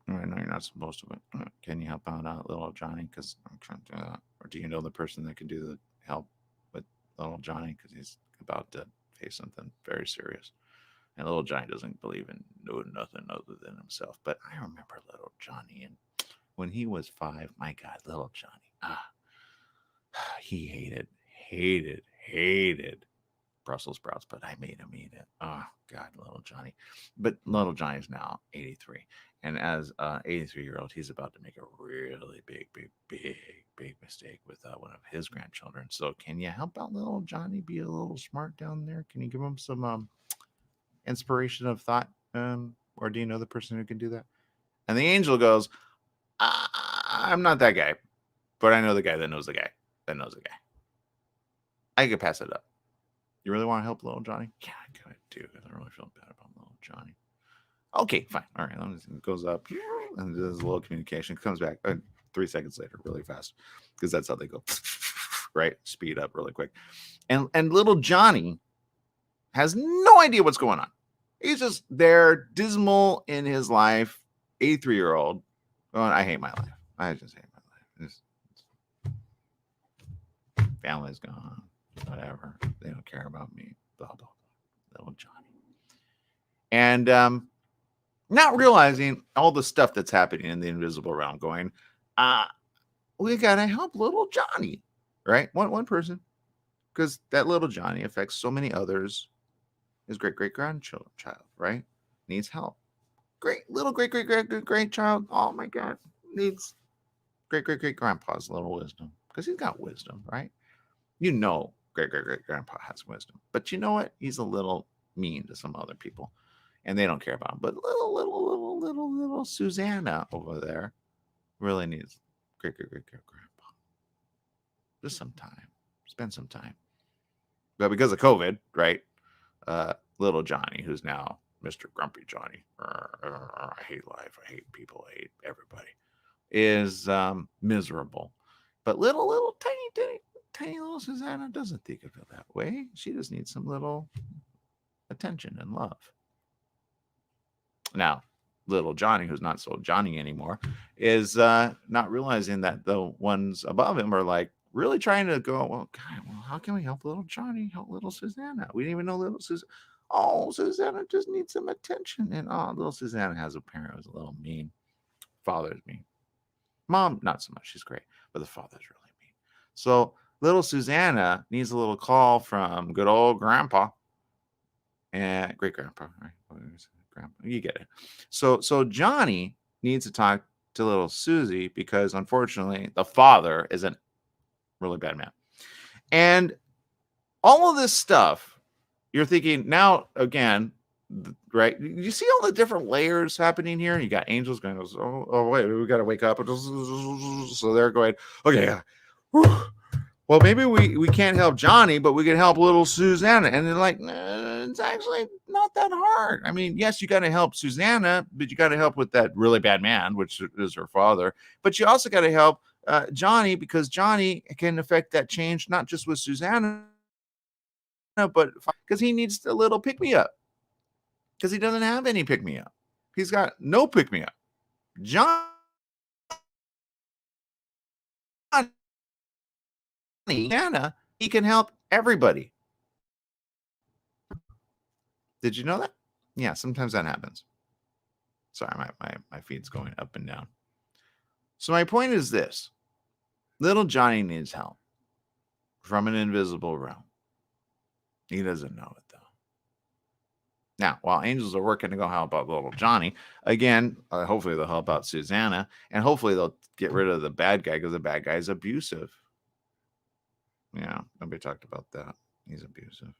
I know you're not supposed to, but can you help out little Johnny? Because I'm trying to do that. Or do you know the person that can do the help with little Johnny? Because he's about to face something very serious. And little Johnny doesn't believe in nothing other than himself. But I remember little Johnny, and when he was 5, my God, little Johnny, he hated Brussels sprouts, but I made him eat it. Oh God, little Johnny. But little Johnny's now 83, and as 83-year-old, he's about to make a really big mistake with one of his grandchildren. So, can you help out little Johnny be a little smart down there? Can you give him some inspiration of thought, or do you know the person who can do that? And the angel goes, I'm not that guy, but I know the guy that knows the guy that knows the guy. I could pass it up. You really want to help little Johnny? Yeah, I kind of do, because I really feel bad about little Johnny. Okay, fine. All right, it goes up and there's a little communication. It comes back 3 seconds later, really fast, because that's how they go. Right, speed up really quick. And little Johnny has no idea what's going on. He's just there, dismal in his life, 83-year-old. Going, I hate my life. I just hate my life. Family's gone. Whatever. They don't care about me. Blah, blah, blah. Little Johnny. And not realizing all the stuff that's happening in the invisible realm, going, we got to help little Johnny. Right? One person. Because that little Johnny affects so many others. His great-great-grandchild, right? Needs help. Great-great-grandchild. Oh my God. Needs great-great-great-grandpa's little wisdom. Because he's got wisdom, right? Great-great-great-grandpa has wisdom. But you know what? He's a little mean to some other people. and they don't care about him. But little Susanna over there really needs great grandpa. Just some time. Spend some time. But because of COVID, right? Little Johnny, who's now Mr. Grumpy Johnny, I hate life, I hate people, I hate everybody, is miserable. But little tiny little Susanna doesn't think of it that way. She just needs some little attention and love. Now, little Johnny, who's not so Johnny anymore, is not realizing that the ones above him are like really trying to go, well, God, well, how can we help little Johnny, help little Susanna? We didn't even know little Susanna. Oh, Susanna just needs some attention. And little Susanna has a parent who's a little mean. Father's mean. Mom, not so much. She's great. But the father's really mean. So little Susanna needs a little call from good old grandpa and great grandpa, right? Grandpa, you get it. So Johnny needs to talk to little Susie because unfortunately the father is a really bad man. And all of this stuff, you're thinking now again, right? You see all the different layers happening here. You got angels going, oh wait, we got to wake up. So they're going, okay, yeah. Well, maybe we can't help Johnny, but we can help little Susanna. And they're like, it's actually not that hard. I mean, yes, you got to help Susanna, but you got to help with that really bad man, which is her father. But you also got to help Johnny because Johnny can affect that change, not just with Susanna, but because he needs a little pick-me-up. Because he doesn't have any pick-me-up. He's got no pick-me-up. Johnny, Anna, he can help everybody. Did you know that? Yeah, sometimes that happens. Sorry, my feed's going up and down. So my point is this. Little Johnny needs help from an invisible realm. He doesn't know it, though. Now, while angels are working to go help out little Johnny, again, hopefully they'll help out Susanna, and hopefully they'll get rid of the bad guy because the bad guy is abusive. Yeah, nobody talked about that. He's abusive.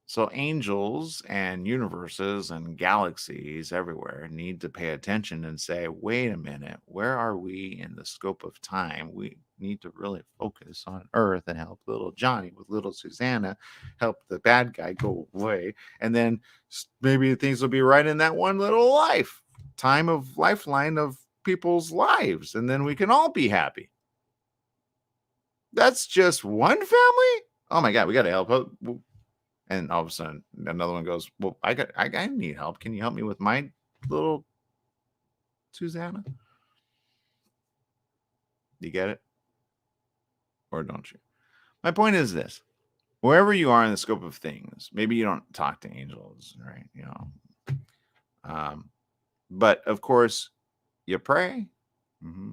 So angels and universes and galaxies everywhere need to pay attention and say, wait a minute, where are we in the scope of time? We need to really focus on Earth and help little Johnny with little Susanna, help the bad guy go away. And then maybe things will be right in that one little time of lifeline of people's lives. And then we can all be happy. That's just one family? Oh my God, we got to help out. And all of a sudden, another one goes, well, I need help. Can you help me with my little Susanna? You get it? Or don't you? My point is this. Wherever you are in the scope of things, maybe you don't talk to angels, right? You know. But of course, you pray. Mm-hmm.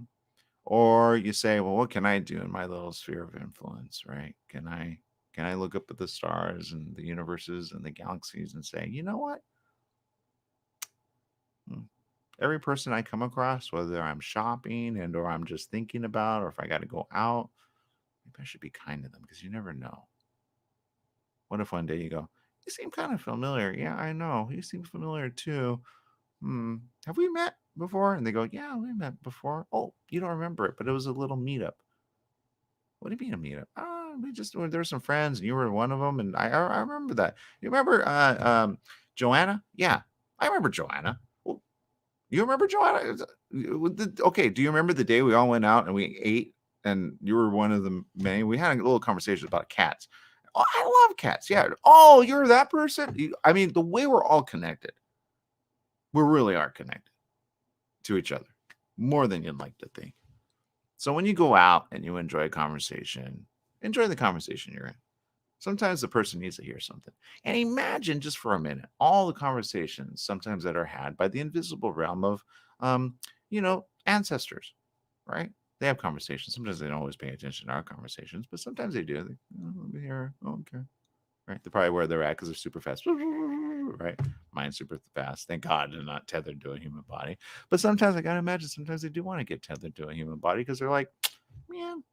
Or you say, well, what can I do in my little sphere of influence, right? Can I look up at the stars and the universes and the galaxies and say, you know what? Every person I come across, whether I'm shopping and or I'm just thinking about, or if I got to go out, maybe I should be kind to them because you never know. What if one day you go, you seem kind of familiar. Yeah, I know. You seem familiar too. Have we met before? And they go, yeah, we met before. Oh, you don't remember it, but it was a little meetup. What do you mean a meetup? There were some friends, and you were one of them, and I remember that. You remember Joanna? Yeah, I remember Joanna. Well, you remember Joanna? Okay, do you remember the day we all went out and we ate, and you were one of the many? We had a little conversation about cats. Oh, I love cats. Yeah. Oh, you're that person? I mean, the way we're all connected, we really are connected to each other more than you'd like to think. So when you go out and you enjoy a conversation, enjoy the conversation you're in. Sometimes the person needs to hear something. And imagine just for a minute all the conversations sometimes that are had by the invisible realm of, ancestors, right? They have conversations. Sometimes they don't always pay attention to our conversations, but sometimes they do. Let me hear. Oh, okay. Right? They're probably where they're at because they're super fast. Right? Mine's super fast. Thank God they're not tethered to a human body. But sometimes I got to imagine sometimes they do want to get tethered to a human body because they're like, man,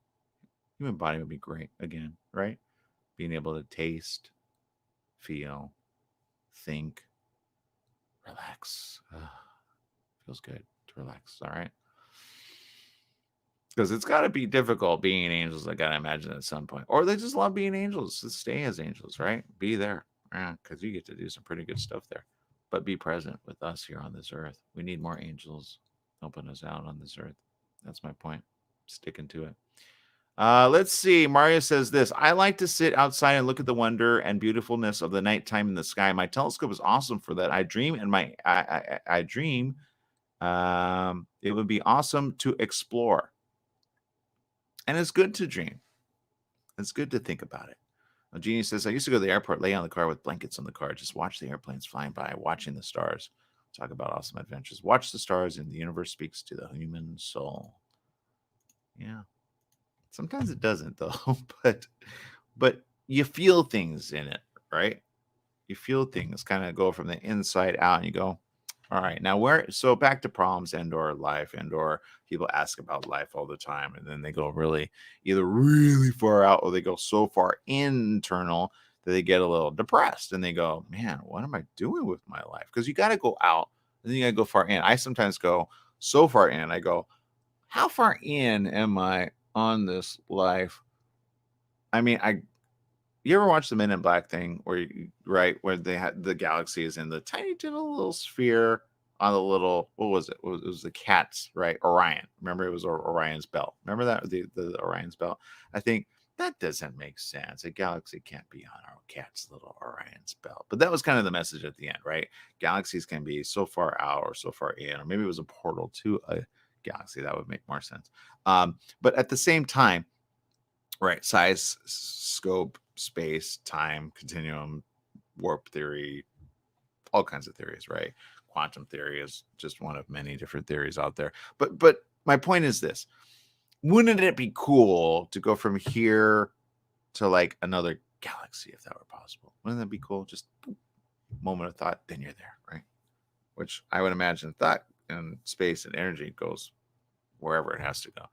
human body would be great again, right? Being able to taste, feel, think, relax. Feels good to relax. All right. Because it's got to be difficult being angels. I got to imagine at some point. Or they just love being angels. Just stay as angels, right? Be there. Yeah, because you get to do some pretty good stuff there. But be present with us here on this earth. We need more angels helping us out on this earth. That's my point. Sticking to it. Let's see. Mario says this. I like to sit outside and look at the wonder and beautifulness of the nighttime in the sky. My telescope is awesome for that. I dream and I dream it would be awesome to explore. And it's good to dream. It's good to think about it. Jeannie says, I used to go to the airport, lay on the car with blankets on the car, just watch the airplanes flying by, watching the stars. Talk about awesome adventures. Watch the stars and the universe speaks to the human soul. Yeah. Sometimes it doesn't though, but you feel things in it, right? You feel things kind of go from the inside out and you go, all right, now so back to problems and or life and or people ask about life all the time. And then they go either really far out or they go so far internal that they get a little depressed and they go, man, what am I doing with my life? Because you got to go out and then you got to go far in. I sometimes go so far in. I go, how far in am I on this life? I mean, you ever watch the Men in Black thing where where they had the galaxy is in the tiny little sphere on the little, what was it? It was the cats, right? Orion. Remember, it was Orion's belt. Remember that the Orion's belt? I think that doesn't make sense. A galaxy can't be on our cat's little Orion's belt. But that was kind of the message at the end, right? Galaxies can be so far out or so far in, or maybe it was a portal to a galaxy. That would make more sense. But at the same time, right, size, scope, space, time, continuum, warp theory, all kinds of theories, right? Quantum theory is just one of many different theories out there. But my point is this. Wouldn't it be cool to go from here to like another galaxy if that were possible? Wouldn't that be cool? Just moment of thought, then you're there, right? Which I would imagine thought and space and energy goes wherever it has to go,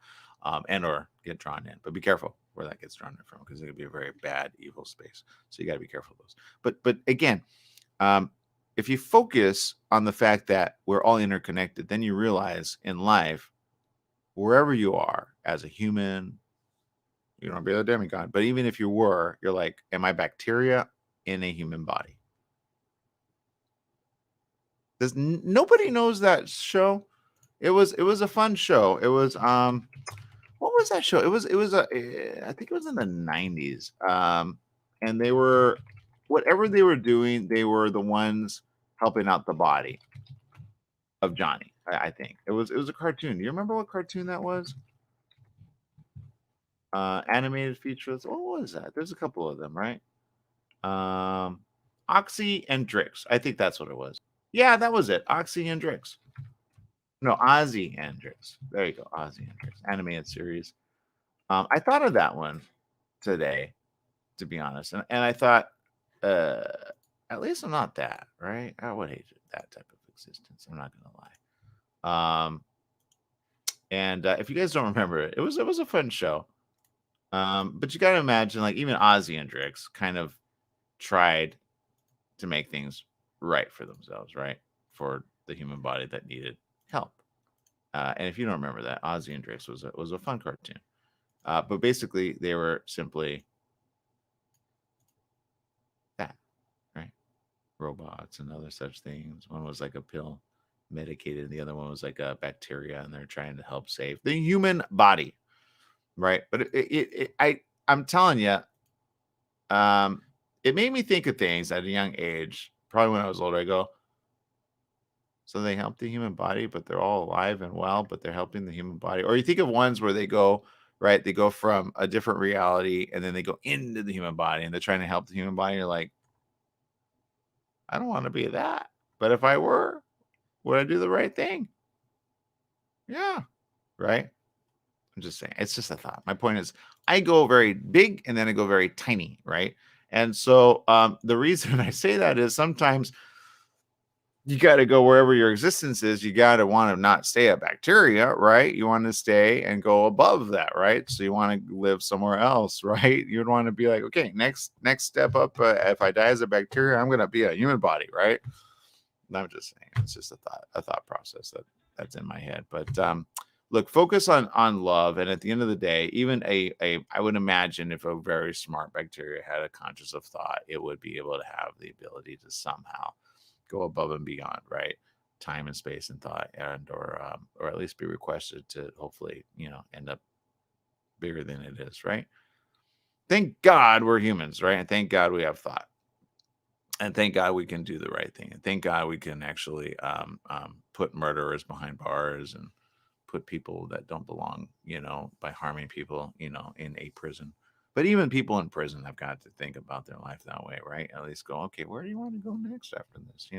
and or get drawn in. But be careful where that gets drawn in from, because it could be a very bad, evil space. So you got to be careful of those. But again, if you focus on the fact that we're all interconnected, then you realize in life, wherever you are as a human, you don't be a demigod, but even if you were, you're like, am I bacteria in a human body? Nobody knows that show. It was a fun show. It was what was that show? It was I think it was in the 90s. And they were, whatever they were doing, they were the ones helping out the body of Johnny. I think it was a cartoon. Do you remember what cartoon that was? Animated features. What was that? There's a couple of them, right? Oxy and Drix. I think that's what it was. Yeah, that was it. Oxy and Drix. No, Ozzy and Drix. There you go. Ozzy and Drix. Animated series. I thought of that one today, to be honest. And I thought, at least I'm not that, right? I would hate that type of existence. I'm not going to lie. And if you guys don't remember it, it was a fun show. But you got to imagine, like, even Ozzy and Drix kind of tried to make things right for themselves, right? For the human body that needed help. And if you don't remember that, Ozzy and Drix was a fun cartoon. But basically, they were simply that, right? Robots and other such things. One was like a pill, medicated, and the other one was like a bacteria, and they're trying to help save the human body, right? But I'm telling you, it made me think of things at a young age. Probably when I was older, I go, so they help the human body, but they're all alive and well, but they're helping the human body. Or you think of ones where they go, right? They go from a different reality and then they go into the human body and they're trying to help the human body. You're like, I don't want to be that. But if I were, would I do the right thing? Yeah. Right. I'm just saying, it's just a thought. My point is, I go very big and then I go very tiny. Right. And so the reason I say that is sometimes you got to go wherever your existence is. You got to want to not stay at bacteria, right? You want to stay and go above that, right? So you want to live somewhere else, right? You'd want to be like, okay, next step up. If I die as a bacteria, I'm going to be a human body, right? I'm just saying, it's just a thought process that's in my head. But look, focus on love, and at the end of the day, even I would imagine if a very smart bacteria had a conscious of thought, it would be able to have the ability to somehow go above and beyond, right? Time and space and thought, and or at least be requested to hopefully, end up bigger than it is, right? Thank God we're humans, right? And thank God we have thought. And thank God we can do the right thing. And thank God we can actually put murderers behind bars and put people that don't belong, by harming people, in a prison. But even people in prison have got to think about their life that way, right? At least go, okay, where do you want to go next after this,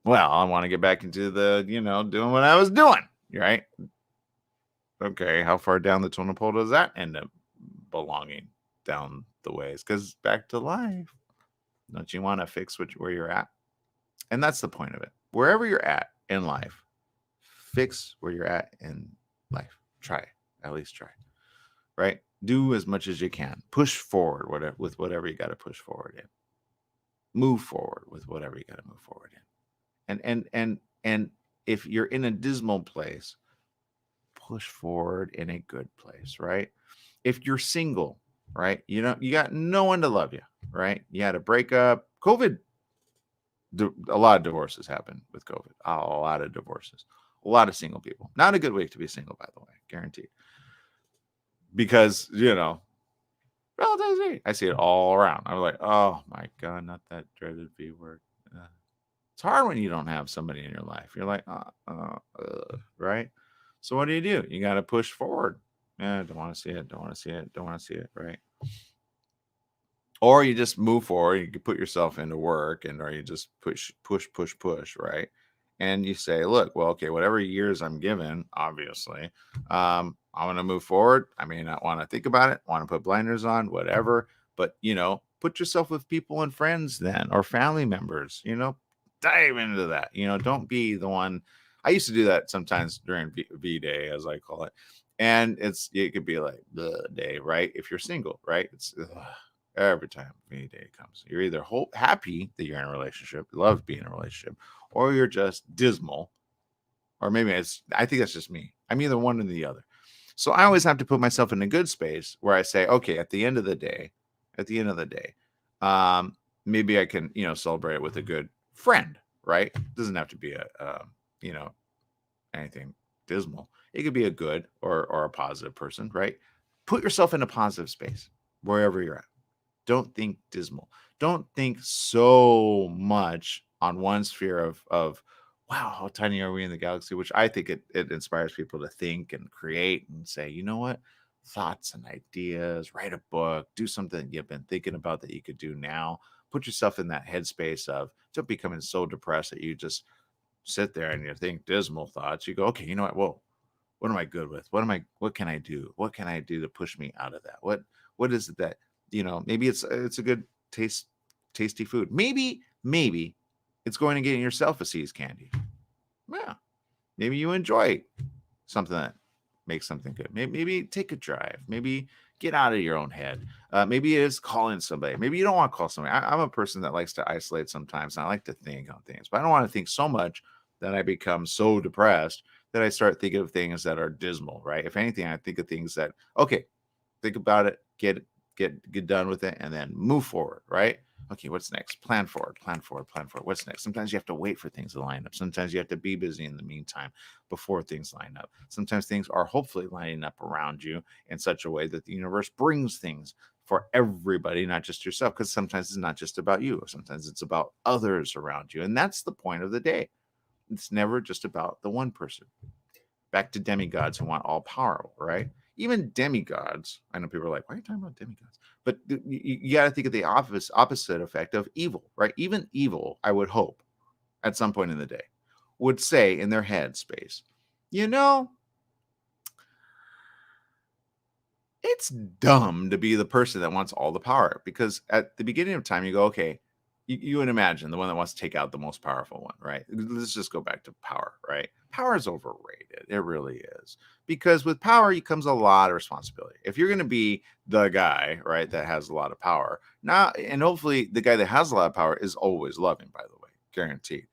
Well, I want to get back into the, doing what I was doing, right? Okay, how far down the totem pole does that end up belonging down the ways? Because back to life. Don't you want to fix where you're at? And that's the point of it. Wherever you're at in life, fix where you're at in life. Try, at least try, right? Do as much as you can. Push forward with whatever you got to push forward in. Move forward with whatever you got to move forward in. And if you're in a dismal place, push forward in a good place, right? If you're single, right? You got no one to love you, right? You had a breakup. COVID, a lot of divorces happen with COVID. A lot of divorces. A lot of single people. Not a good week to be single, by the way, guaranteed. Because, I see it all around. I'm like, oh my God, not that dreaded V word. It's hard when you don't have somebody in your life. You're like, right? So what do? You got to push forward. Yeah, don't want to see it. Don't want to see it. Don't want to see it, right? Or you just move forward. You can put yourself into work, or you just push, right? And you say, look, well, okay, whatever years I'm given, obviously, I want to move forward. I may not want to think about it, want to put blinders on, whatever. But, put yourself with people and friends then, or family members, dive into that. Don't be the one. I used to do that sometimes during V Day, as I call it. And it could be like the day, right? If you're single, right? It's every time V Day comes, you're either happy that you're in a relationship, love being in a relationship, or you're just dismal. Or maybe I think that's just me. I'm either one or the other. So I always have to put myself in a good space where I say, okay, at the end of the day, maybe I can, celebrate it with a good friend, right? It doesn't have to be anything dismal. It could be a good or a positive person, right? Put yourself in a positive space wherever you're at. Don't think dismal. Don't think so much on one sphere of wow, how tiny are we in the galaxy? Which I think it inspires people to think and create and say, you know what? Thoughts and ideas, write a book, do something you've been thinking about that you could do now. Put yourself in that headspace of don't becoming so depressed that you just sit there and you think dismal thoughts. You go, okay, you know what? Whoa, what am I good with? What can I do? What can I do to push me out of that? What is it that, maybe it's a good tasty food. Maybe it's going to get in your self-esteem candy. Yeah. Maybe you enjoy something that makes something good. Maybe take a drive. Maybe get out of your own head. Maybe it is calling somebody. Maybe you don't want to call somebody. I'm a person that likes to isolate sometimes, and I like to think on things, but I don't want to think so much that I become so depressed that I start thinking of things that are dismal, right? If anything, I think of things that, okay, think about it, get done with it, and then move forward, right? Okay, what's next? Plan forward. What's next? Sometimes you have to wait for things to line up. Sometimes you have to be busy in the meantime before things line up. Sometimes things are hopefully lining up around you in such a way that the universe brings things for everybody, not just yourself, because sometimes it's not just about you. Sometimes it's about others around you. And that's the point of the day. It's never just about the one person. Back to demigods who want all power, right? Even demigods, I know people are like, why are you talking about demigods? But you got to think of the opposite effect of evil, right? Even evil, I would hope, at some point in the day, would say in their head space, it's dumb to be the person that wants all the power. Because at the beginning of time, you go, okay, you would imagine the one that wants to take out the most powerful one, right? Let's just go back to power, right? Power is overrated. It really is. Because with power comes a lot of responsibility. If you're going to be the guy, right, that has a lot of power, now, and hopefully the guy that has a lot of power is always loving, by the way, guaranteed.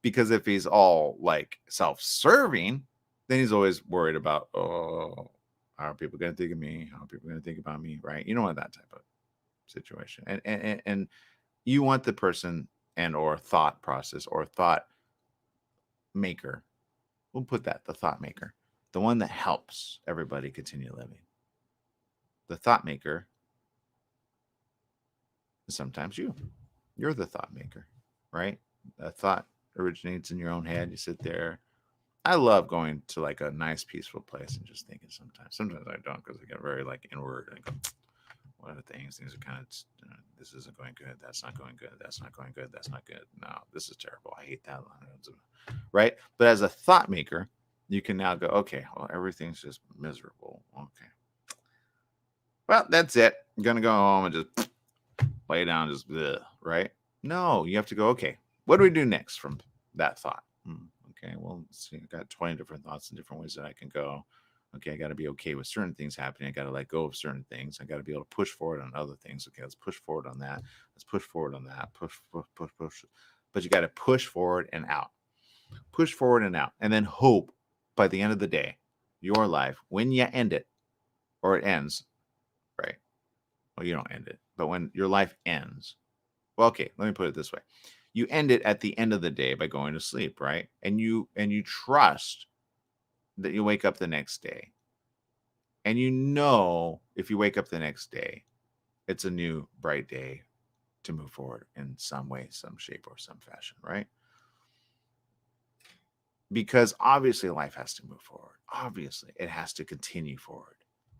Because if he's all like self-serving, then he's always worried about, oh, how are people going to think of me? How are people going to think about me, right? You don't want that type of situation. And you want the person and or thought process or thought maker. We'll put that, the thought maker, the one that helps everybody continue living. The thought maker is sometimes you. You're the thought maker, right? A thought originates in your own head. You sit there. I love going to like a nice, peaceful place and just thinking sometimes. Sometimes I don't because I get very like inward and go, what are things? Things are kind of, this isn't going good. That's not going good. That's not going good. That's not good. No, this is terrible. I hate that line. Right? But as a thought maker, you can now go, okay, well, everything's just miserable. Okay. Well, that's it. I'm going to go home and just lay down, just, bleh, right? No, you have to go, okay, what do we do next from that thought? Okay, well, let's see, I've got 20 different thoughts and different ways that I can go. Okay, I got to be okay with certain things happening. I got to let go of certain things. I got to be able to push forward on other things. Okay, let's push forward on that. Let's push forward on that. Push. But you got to push forward and out. Push forward and out. And then hope by the end of the day, your life, when you end it, or it ends, right? Well, you don't end it. But when your life ends, well, okay, let me put it this way. You end it at the end of the day by going to sleep, right? And you trust that you wake up the next day. And you know, if you wake up the next day, it's a new bright day to move forward in some way, some shape, or some fashion, right? Because obviously life has to move forward. Obviously, it has to continue forward,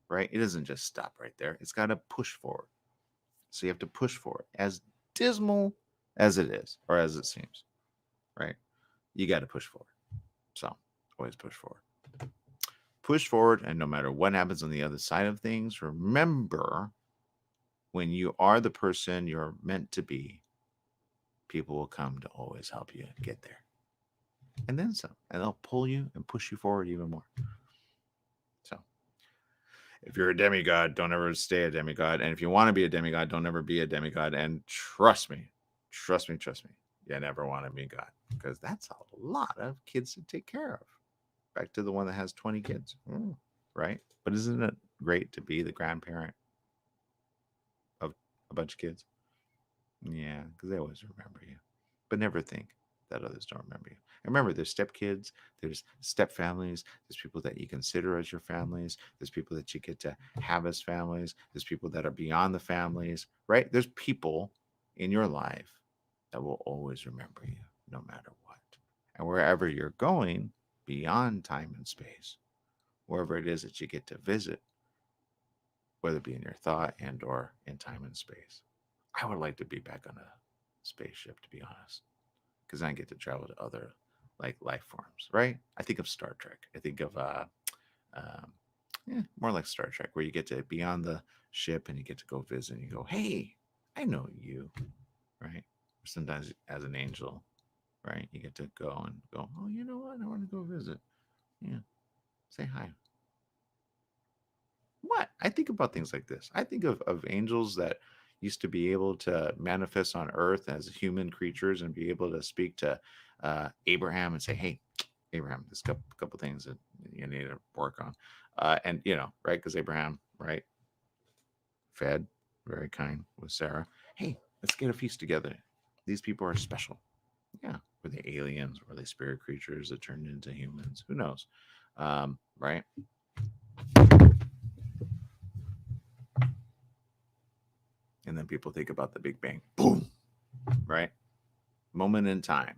right? It doesn't just stop right there. It's got to push forward. So you have to push forward. As dismal as it is, or as it seems, right? You got to push forward. So always push forward. Push forward, and no matter what happens on the other side of things, remember, when you are the person you're meant to be, people will come to always help you get there. And then some. And they'll pull you and push you forward even more. So if you're a demigod, don't ever stay a demigod. And if you want to be a demigod, don't ever be a demigod. And trust me, you never want to be God, because that's a lot of kids to take care of. Back to the one that has 20 kids, right? But isn't it great to be the grandparent of a bunch of kids? Yeah, because they always remember you. But never think that others don't remember you. And remember, there's stepkids, there's step families, there's people that you consider as your families, there's people that you get to have as families, there's people that are beyond the families, right? There's people in your life that will always remember you, no matter what. And wherever you're going, beyond time and space, wherever it is that you get to visit, whether it be in your thought and or in time and space. I would like to be back on a spaceship, to be honest, because I get to travel to other like life forms, right? I think of Star Trek. I think of more like Star Trek, where you get to be on the ship and you get to go visit and you go, hey, I know you, right? Or sometimes as an angel, right? You get to go and go, oh, you know what? I want to go visit. Yeah. Say hi. What? I think about things like this. I think of angels that used to be able to manifest on earth as human creatures and be able to speak to Abraham and say, hey, Abraham, there's a couple things that you need to work on. And, you know, right? Because Abraham, right? Fed, very kind with Sarah. Hey, let's get a feast together. These people are special. Yeah. Were they aliens? Were they spirit creatures that turned into humans? Who knows? Right? And then people think about the Big Bang. Boom. Right? Moment in time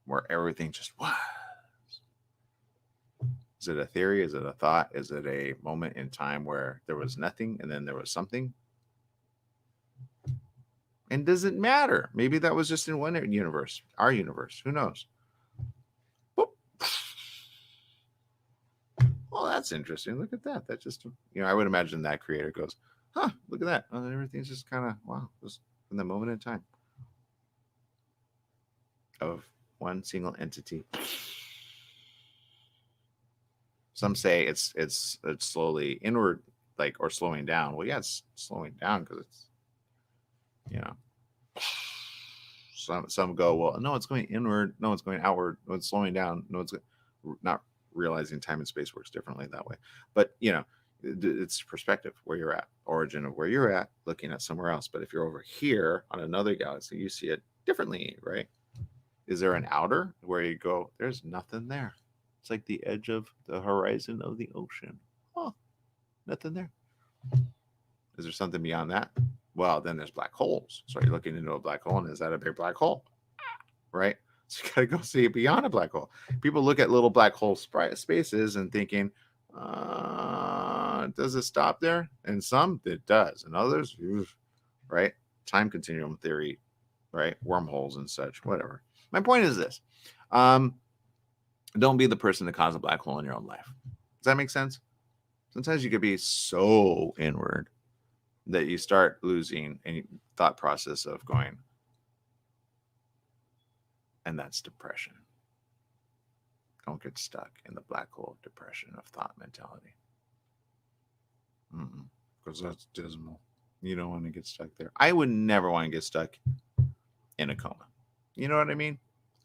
where everything just was. Is it a theory? Is it a thought? Is it a moment in time where there was nothing and then there was something? And does it matter? Maybe that was just in one universe, our universe. Who knows? Boop. Well, that's interesting. Look at that. That just, you know, I would imagine that creator goes, huh, look at that. Oh, everything's just kind of, wow, just in the moment in time. of one single entity. Some say it's slowly inward, like, or slowing down. Well, yeah, it's slowing down because it's, you know. Some go, well, no, it's going inward. No, it's going outward. No, it's slowing down. No, it's not realizing time and space works differently that way. But, you know, it's perspective where you're at, origin of where you're at, looking at somewhere else. But if you're over here on another galaxy, you see it differently, right? Is there an outer where you go, there's nothing there? It's like the edge of the horizon of the ocean. Oh, nothing there. Is there something beyond that? Well, then there's black holes. So you're looking into a black hole, and is that a big black hole? Right? So you got to go see beyond a black hole. People look at little black hole spaces and thinking, does it stop there? And some it does, and others, right? Time continuum theory, right? Wormholes and such, whatever. My point is this. Don't be the person to cause a black hole in your own life. Does that make sense? Sometimes you could be so inward that you start losing any thought process of going, and that's depression. Don't get stuck in the black hole of depression of thought mentality. Because that's dismal. You don't want to get stuck there. I would never want to get stuck in a coma. You know what I mean?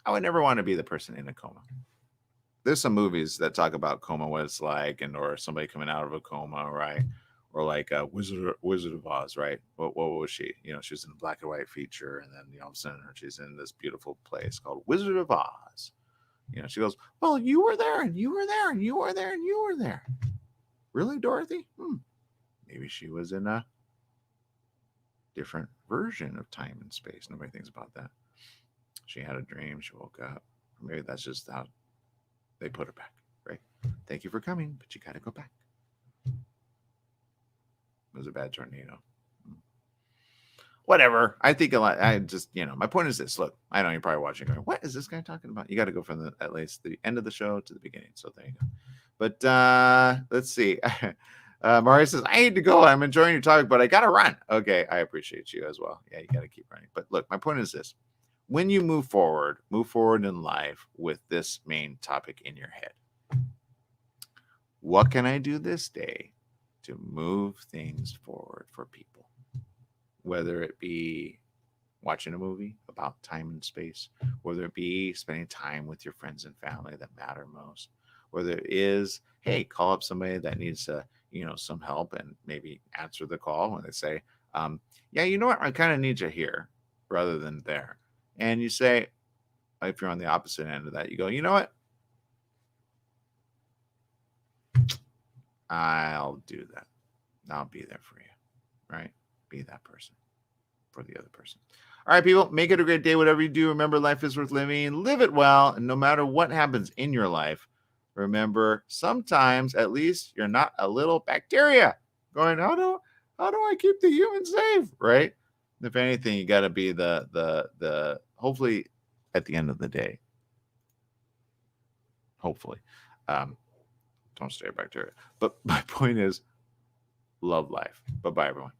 I would never want to be the person in a coma. There's some movies that talk about coma, what it's like, and or somebody coming out of a coma, right? Or like Wizard of Oz, right? What was she? You know, she was in a black and white feature, and then all of a sudden she's in this beautiful place called Wizard of Oz. You know, she goes, well, you were there, and you were there, and you were there, and you were there. Really, Dorothy? Maybe she was in a different version of time and space. Nobody thinks about that. She had a dream. She woke up. Or maybe that's just how they put her back, right? Thank you for coming, but you got to go back. It was a bad tornado. Whatever. I think a lot. I just, my point is this. Look, I know you're probably watching going, what is this guy talking about? You got to go from at least the end of the show to the beginning. So there you go. But let's see. Mario says, I need to go. I'm enjoying your topic, but I got to run. Okay. I appreciate you as well. Yeah, you got to keep running. But look, my point is this. When you move forward in life with this main topic in your head. What can I do this day to move things forward for people? Whether it be watching a movie about time and space, whether it be spending time with your friends and family that matter most, whether it is, hey, call up somebody that needs some help and maybe answer the call when they say, yeah, you know what, I kind of need you here rather than there. And you say, if you're on the opposite end of that, you go, you know what? I'll do that. I'll be there for you, right? Be that person for the other person. All right, people, make it a great day. Whatever you do, remember life is worth living. Live it well. And no matter what happens in your life, remember sometimes at least you're not a little bacteria going, how do I keep the humans safe, right? If anything, you got to be the hopefully at the end of the day. Hopefully. Don't stay a bacteria. But my point is, love life. Bye-bye, everyone.